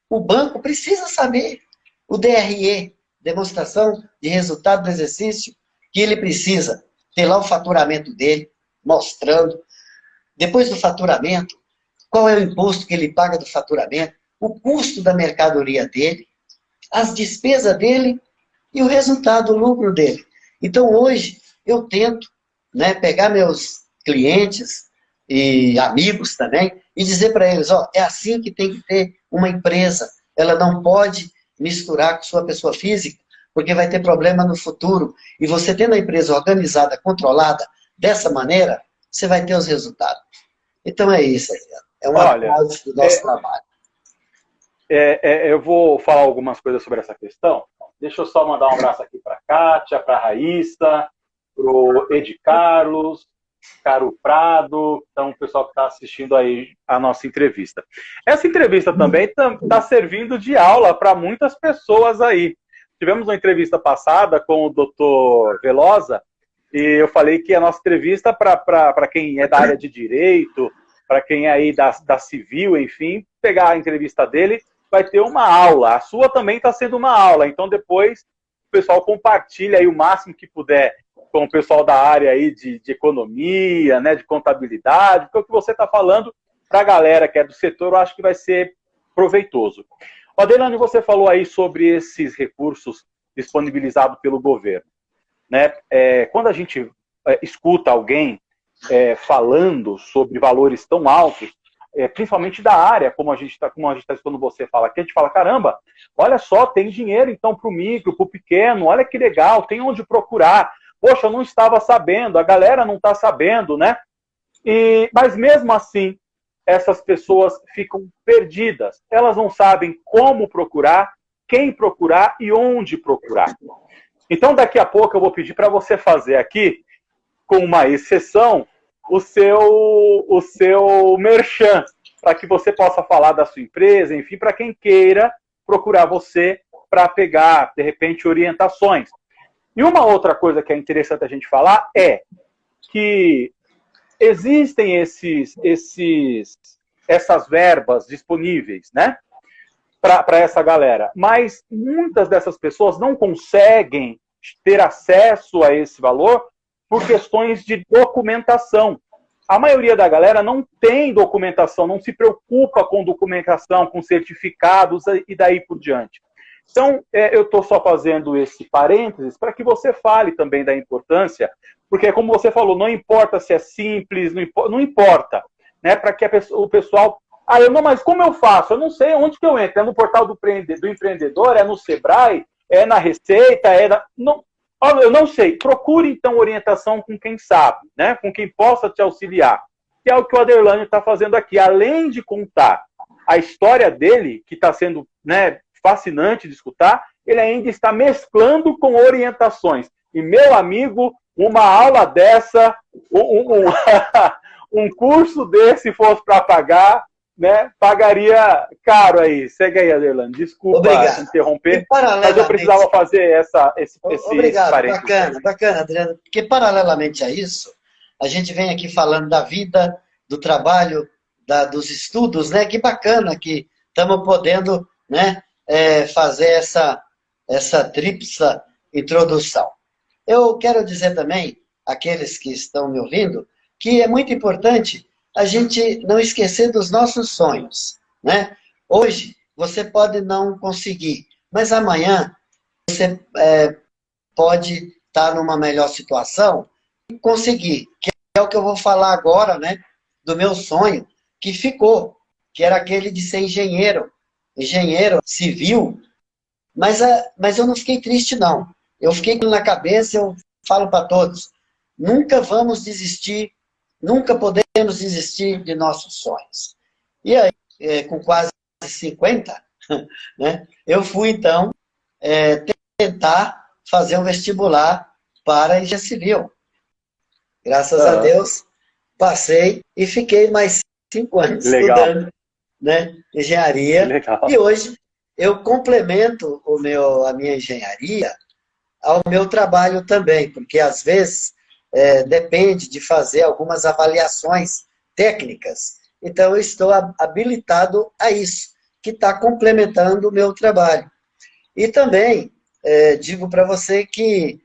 o banco precisa saber o DRE, demonstração de resultado do exercício, que ele precisa ter lá o faturamento dele, mostrando. Depois do faturamento, qual é o imposto que ele paga do faturamento, o custo da mercadoria dele, as despesas dele e o resultado, o lucro dele. Então, hoje, eu tento, né, pegar meus clientes e amigos também e dizer para eles, ó, é assim que tem que ter uma empresa. Ela não pode misturar com sua pessoa física, porque vai ter problema no futuro. E você tendo a empresa organizada, controlada, dessa maneira, você vai ter os resultados. Então é isso, Adriano. É uma parte do nosso trabalho. Eu vou falar algumas coisas sobre essa questão. Deixa eu só mandar um abraço aqui para a Kátia, para a Raíssa, para o Edi Carlos, Caro Prado, então o pessoal que está assistindo aí a nossa entrevista. Essa entrevista também está servindo de aula para muitas pessoas aí. Tivemos uma entrevista passada com o Dr. Velosa, e eu falei que a nossa entrevista para quem é da área de direito, para quem é aí da civil, enfim, pegar a entrevista dele, vai ter uma aula. A sua também está sendo uma aula, então depois o pessoal compartilha aí o máximo que puder com o pessoal da área aí de economia, né, de contabilidade, porque o que você está falando para a galera que é do setor, eu acho que vai ser proveitoso. Adelane, você falou aí sobre esses recursos disponibilizados pelo governo, né? Quando a gente escuta alguém falando sobre valores tão altos, principalmente da área, como a gente está escutando você falar aqui, a gente fala, caramba, olha só, tem dinheiro então para o micro, para o pequeno, olha que legal, tem onde procurar. Poxa, eu não estava sabendo, a galera não está sabendo, né? Mas mesmo assim, essas pessoas ficam perdidas. Elas não sabem como procurar, quem procurar e onde procurar. Então, daqui a pouco eu vou pedir para você fazer aqui, com uma exceção, o seu merchan, para que você possa falar da sua empresa, enfim, para quem queira procurar você para pegar, de repente, orientações. E uma outra coisa que é interessante a gente falar é que existem essas verbas disponíveis, né, para essa galera, mas muitas dessas pessoas não conseguem ter acesso a esse valor por questões de documentação. A maioria da galera não tem documentação, não se preocupa com documentação, com certificados e daí por diante. Então, eu estou só fazendo esse parênteses para que você fale também da importância, porque, como você falou, não importa se é simples, não importa, né? Para que o pessoal... mas como eu faço? Eu não sei onde que eu entro. É no portal do empreendedor? É no Sebrae? É na Receita? Não, eu não sei. Procure, então, orientação com quem sabe, né? Com quem possa te auxiliar. Que é o que o Aderlânio está fazendo aqui. Além de contar a história dele, que está sendo, né, fascinante de escutar, ele ainda está mesclando com orientações. E, meu amigo, uma aula dessa, um curso desse fosse para pagar, né, pagaria caro aí. Segue aí, Aderlânio. Desculpa interromper, mas eu precisava fazer Obrigado, bacana, Adriano. Porque, paralelamente a isso, a gente vem aqui falando da vida, do trabalho, dos estudos, né? Que bacana que estamos podendo, né, fazer essa tríplice introdução. Eu quero dizer também, àqueles que estão me ouvindo, que é muito importante a gente não esquecer dos nossos sonhos, né? Hoje, você pode não conseguir, mas amanhã você pode estar numa melhor situação e conseguir, que é o que eu vou falar agora, né? Do meu sonho, que ficou, que era aquele de ser engenheiro civil, mas eu não fiquei triste, não. Eu fiquei na cabeça, eu falo para todos, nunca vamos desistir, nunca podemos desistir de nossos sonhos. E aí, com quase 50, né, eu fui, então, tentar fazer um vestibular para engenharia civil. Graças a Deus, passei e fiquei mais 5 anos estudando, né, engenharia. Legal. E hoje eu complemento a minha engenharia ao meu trabalho também, porque às vezes depende de fazer algumas avaliações técnicas. Então, eu estou habilitado a isso, que está complementando o meu trabalho. E também digo para você que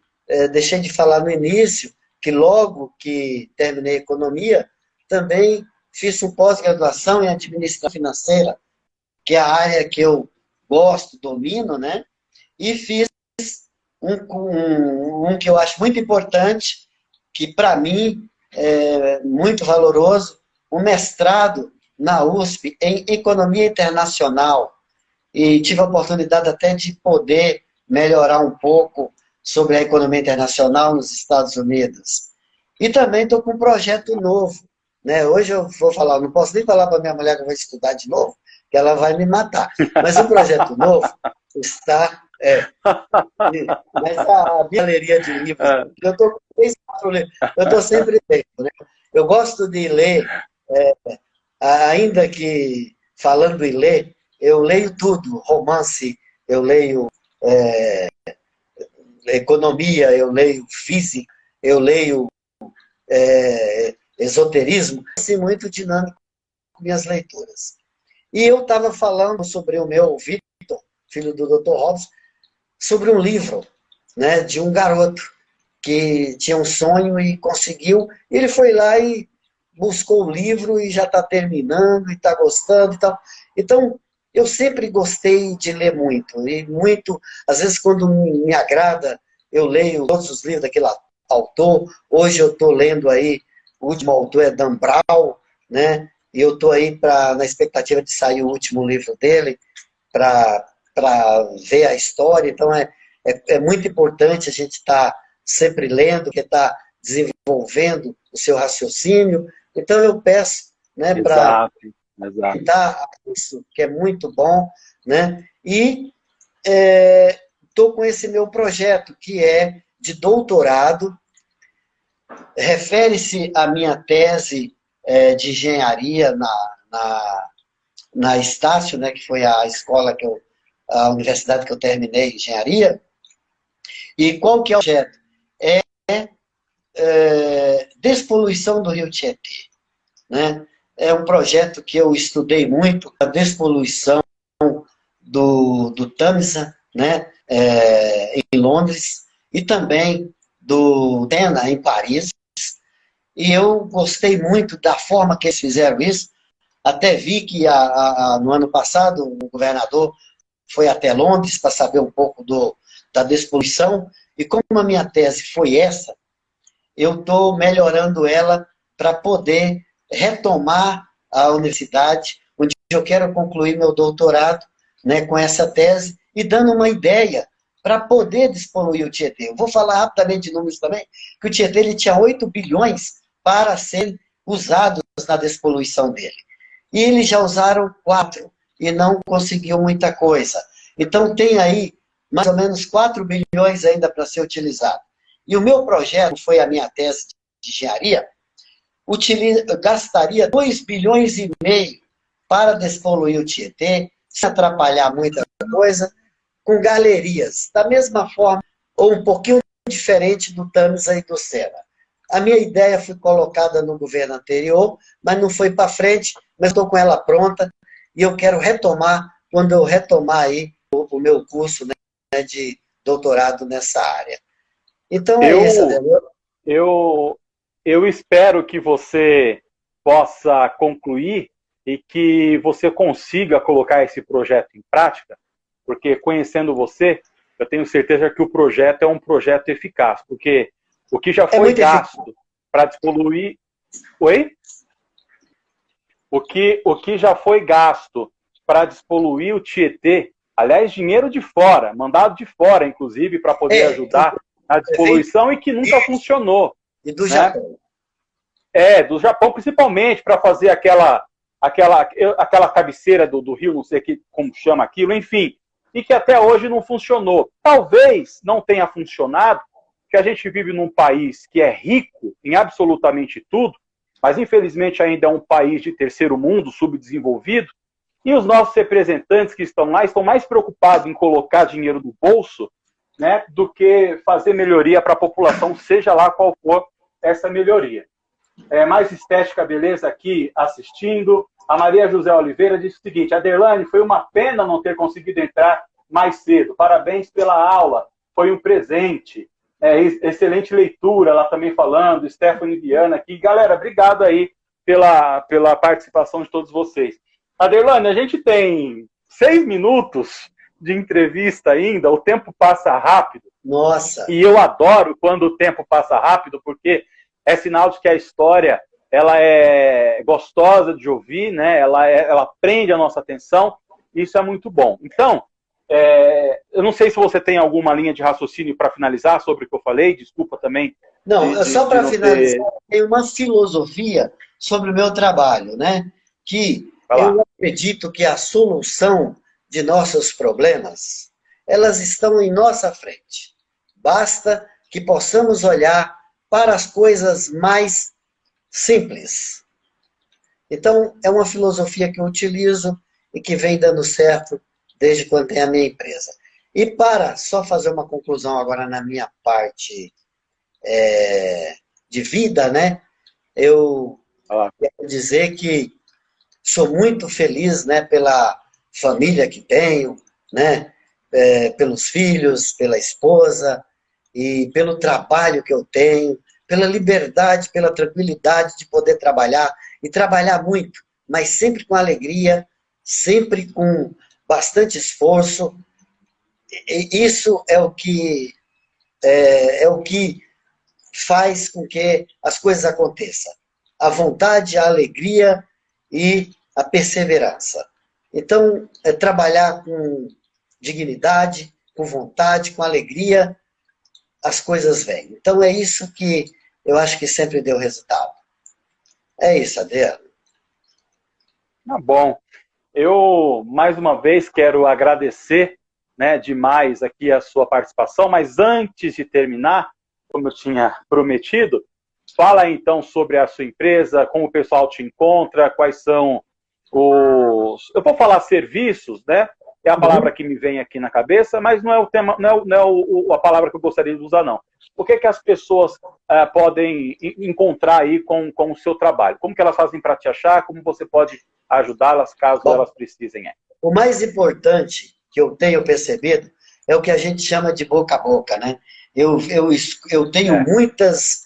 deixei de falar no início, que logo que terminei economia, também fiz um pós-graduação em administração financeira, que é a área que eu gosto, domino, né? E fiz um que eu acho muito importante, que para mim é muito valoroso, um mestrado na USP em Economia Internacional. E tive a oportunidade até de poder melhorar um pouco sobre a economia internacional nos Estados Unidos. E também estou com um projeto novo, né? Hoje eu vou falar, não posso nem falar para minha mulher que eu vou estudar de novo, que ela vai me matar. Mas o projeto novo está... nessa galeria de livros, eu estou com 3, 4 livros, eu estou sempre lendo, né? Eu gosto de ler, ainda que falando em ler, eu leio tudo, romance, eu leio economia, eu leio física, eu leio esoterismo, assim, muito dinâmico com minhas leituras. E eu estava falando sobre o meu Vitor, filho do Dr. Robson, sobre um livro, né, de um garoto que tinha um sonho e conseguiu. Ele foi lá e buscou o livro e já está terminando e está gostando e tal. Então, eu sempre gostei de ler muito. E muito, às vezes, quando me agrada, eu leio todos os livros daquele autor. Hoje eu estou lendo aí, o último autor é Dan Brown, né? E eu estou aí na expectativa de sair o último livro dele, para ver a história. Então, é muito importante a gente estar sempre lendo, que está desenvolvendo o seu raciocínio. Então, eu peço, né, para dar isso, que é muito bom, né? E estou com esse meu projeto, que é de doutorado, refere-se à minha tese de engenharia na Estácio, né, que foi a escola a universidade que eu terminei, engenharia. E qual que é o projeto? Despoluição do Rio Tietê, né? É um projeto que eu estudei muito, a despoluição do Tamisa, né, em Londres, e também do Sena, em Paris. E eu gostei muito da forma que eles fizeram isso. Até vi que no ano passado o governador foi até Londres para saber um pouco da despoluição, e como a minha tese foi essa, eu estou melhorando ela para poder retomar a universidade, onde eu quero concluir meu doutorado, né, com essa tese, e dando uma ideia para poder despoluir o Tietê. Eu vou falar rapidamente de números também, que o Tietê ele tinha 8 bilhões para serem usados na despoluição dele. E eles já usaram 4 e não conseguiu muita coisa. Então tem aí mais ou menos 4 bilhões ainda para ser utilizado. E o meu projeto, foi a minha tese de engenharia, gastaria 2 bilhões e meio para despoluir o Tietê, sem atrapalhar muita coisa, com galerias, da mesma forma, ou um pouquinho diferente do Tamisa e do Sena. A minha ideia foi colocada no governo anterior, mas não foi para frente, mas estou com ela pronta, e eu quero retomar, quando eu retomar aí o meu curso, né, de doutorado nessa área. Então é isso, Ademir. Eu espero que você possa concluir e que você consiga colocar esse projeto em prática, porque conhecendo você, eu tenho certeza que o projeto é um projeto eficaz, porque o que já foi gasto para despoluir... Oi? O que já foi gasto para despoluir o Tietê, aliás, dinheiro de fora, mandado de fora, inclusive, para poder ajudar na despoluição e que nunca funcionou. E do Japão. Do Japão, principalmente, para fazer aquela cabeceira do rio, não sei como chama aquilo, enfim, e que até hoje não funcionou. Talvez não tenha funcionado, porque a gente vive num país que é rico em absolutamente tudo, mas infelizmente ainda é um país de terceiro mundo, subdesenvolvido, e os nossos representantes que estão lá estão mais preocupados em colocar dinheiro no bolso, né, do que fazer melhoria para a população, seja lá qual for essa melhoria. Mais estética, beleza, aqui assistindo. A Maria José Oliveira disse o seguinte: Aderlane, foi uma pena não ter conseguido entrar mais cedo. Parabéns pela aula, foi um presente. Excelente leitura, ela também falando. Stephanie Viana aqui. Galera, obrigado aí pela participação de todos vocês. Aderlane, a gente tem 6 minutos de entrevista ainda, o tempo passa rápido. Nossa! E eu adoro quando o tempo passa rápido, porque é sinal de que a história ela é gostosa de ouvir, né? Ela prende a nossa atenção, e isso é muito bom. Então, eu não sei se você tem alguma linha de raciocínio para finalizar sobre o que eu falei, desculpa também. Não, só para finalizar, tem uma filosofia sobre o meu trabalho, né? Que eu acredito que a solução de nossos problemas, elas estão em nossa frente. Basta que possamos olhar para as coisas mais simples. Então, é uma filosofia que eu utilizo e que vem dando certo desde quando tenho a minha empresa. E para só fazer uma conclusão agora na minha parte de vida, né? Eu quero dizer que sou muito feliz, né, pela família que tenho, né, pelos filhos, pela esposa e pelo trabalho que eu tenho, pela liberdade, pela tranquilidade de poder trabalhar e trabalhar muito, mas sempre com alegria, sempre com bastante esforço. E isso é o que faz com que as coisas aconteçam. A vontade, a alegria e a perseverança. Então, trabalhar com dignidade, com vontade, com alegria, as coisas vêm. Então, é isso que eu acho que sempre deu resultado. É isso, Adriano. Tá bom. Eu, mais uma vez, quero agradecer, né, demais aqui a sua participação, mas antes de terminar, como eu tinha prometido, fala aí, então, sobre a sua empresa, como o pessoal te encontra, quais são os... Eu vou falar serviços, né? É a palavra que me vem aqui na cabeça, mas não é o tema, não é a palavra que eu gostaria de usar, não. O que as pessoas podem encontrar aí com o seu trabalho? Como que elas fazem para te achar? Como você pode ajudá-las caso elas precisem? O mais importante que eu tenho percebido é o que a gente chama de boca a boca, né? Eu tenho muitos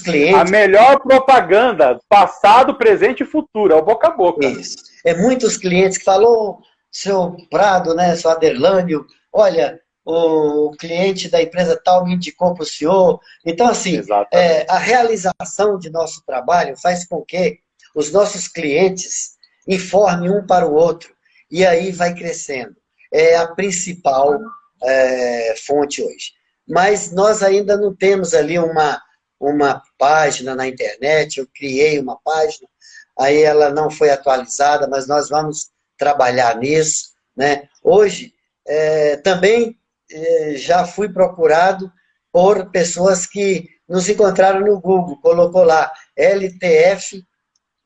clientes... A melhor propaganda, passado, presente e futuro, é o boca a boca. Isso. Muitos clientes que falam, seu Prado, né, seu Aderlânio, olha, o cliente da empresa tal me indicou para o senhor. Então, assim, a realização de nosso trabalho faz com que os nossos clientes informem um para o outro, e aí vai crescendo. É a principal fonte hoje. Mas nós ainda não temos ali uma página na internet, eu criei uma página, aí ela não foi atualizada, mas nós vamos trabalhar nisso, né? Hoje, também já fui procurado por pessoas que nos encontraram no Google, colocou lá, LTF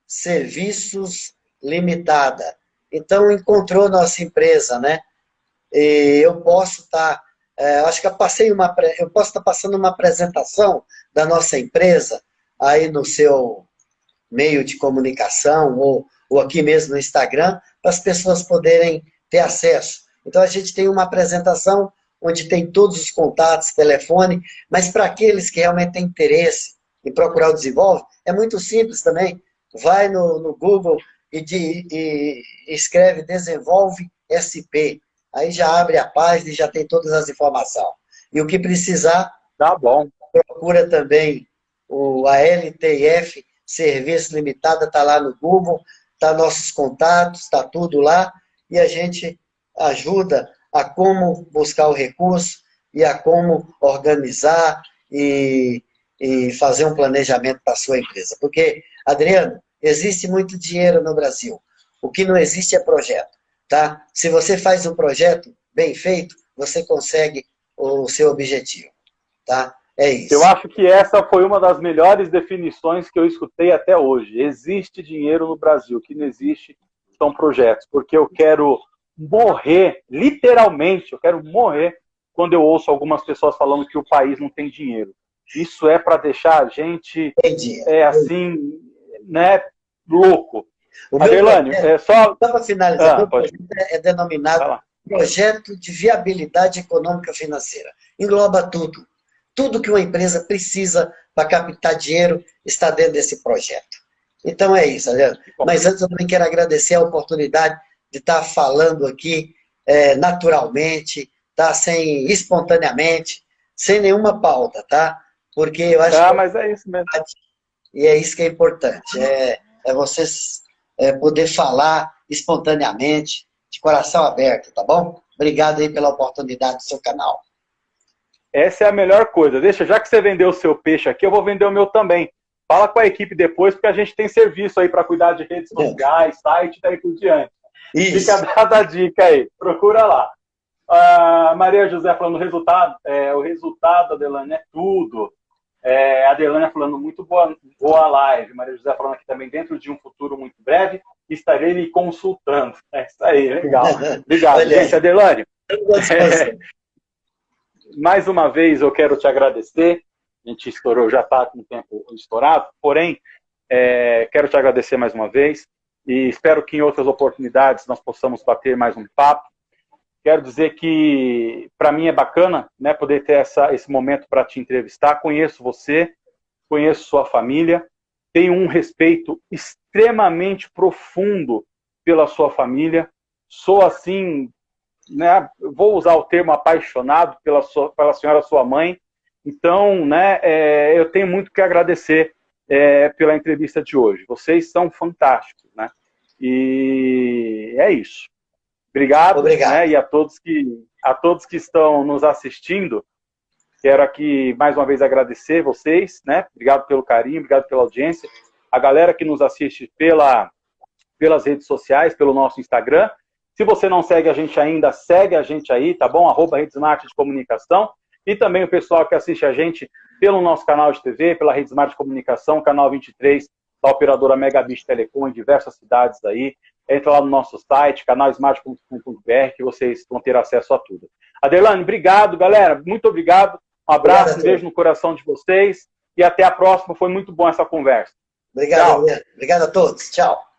Serviços Limitada. Então, encontrou nossa empresa, né? E eu posso estar, acho que eu posso estar passando uma apresentação da nossa empresa aí no seu meio de comunicação ou aqui mesmo no Instagram, para as pessoas poderem ter acesso. Então, a gente tem uma apresentação onde tem todos os contatos, telefone, mas para aqueles que realmente têm interesse em procurar o Desenvolve, é muito simples também. Vai no Google e escreve Desenvolve SP. Aí já abre a página e já tem todas as informações. E o que precisar, tá bom. Procura também a LTF Serviço Limitada, está lá no Google, está nossos contatos, está tudo lá, e a gente ajuda a como buscar o recurso e a como organizar e fazer um planejamento para a sua empresa. Porque, Adriano, existe muito dinheiro no Brasil. O que não existe é projeto. Tá? Se você faz um projeto bem feito, você consegue o seu objetivo. Tá? É isso. Eu acho que essa foi uma das melhores definições que eu escutei até hoje. Existe dinheiro no Brasil, o que não existe são projetos. Porque eu quero morrer, literalmente, eu quero morrer quando eu ouço algumas pessoas falando que o país não tem dinheiro. Isso é para deixar a gente, assim, né, louco. Aderlânio, só para finalizar, o projeto é denominado Projeto de Viabilidade Econômica Financeira. Engloba tudo. Tudo que uma empresa precisa para captar dinheiro está dentro desse projeto. Então é isso, Adriano. Mas antes eu também quero agradecer a oportunidade de estar falando aqui naturalmente, tá? Espontaneamente, sem nenhuma pauta, tá? Porque eu acho que mas é isso mesmo. E é isso que é importante. É você poder falar espontaneamente, de coração aberto, tá bom? Obrigado aí pela oportunidade do seu canal. Essa é a melhor coisa. Deixa, já que você vendeu o seu peixe aqui, eu vou vender o meu também. Fala com a equipe depois, porque a gente tem serviço aí para cuidar de redes sociais, site e daí por diante. Isso. Fica dada a dica aí. Procura lá. Maria José falando o resultado, Adelane, é tudo. A Adelane falando muito boa live. Maria José falando aqui também, dentro de um futuro muito breve, estarei lhe consultando. É isso aí, legal. Obrigado, gente. Adelane. Mais uma vez eu quero te agradecer. A gente estourou, já está com o tempo estourado, porém, quero te agradecer mais uma vez e espero que em outras oportunidades nós possamos bater mais um papo. Quero dizer que para mim é bacana, né, poder ter esse momento para te entrevistar. Conheço você, conheço sua família, tenho um respeito extremamente profundo pela sua família. Sou assim, né, vou usar o termo apaixonado pela senhora sua mãe. Então, né, eu tenho muito que agradecer pela entrevista de hoje. Vocês são fantásticos, né? E é isso. Obrigado. Né, e a todos que estão nos assistindo, quero aqui mais uma vez agradecer vocês, né? Obrigado pelo carinho, obrigado pela audiência. A galera que nos assiste pelas redes sociais, pelo nosso Instagram. Se você não segue a gente ainda, segue a gente aí, tá bom? @RedeSmart de Comunicação. E também o pessoal que assiste a gente pelo nosso canal de TV, pela Rede Smart de Comunicação, canal 23, da operadora Megabit Telecom, em diversas cidades aí. Entra lá no nosso site, canalsmart.com.br, que vocês vão ter acesso a tudo. Adelane, obrigado, galera. Muito obrigado. Um abraço, um beijo no coração de vocês. E até a próxima. Foi muito bom essa conversa. Obrigado, obrigado a todos. Tchau.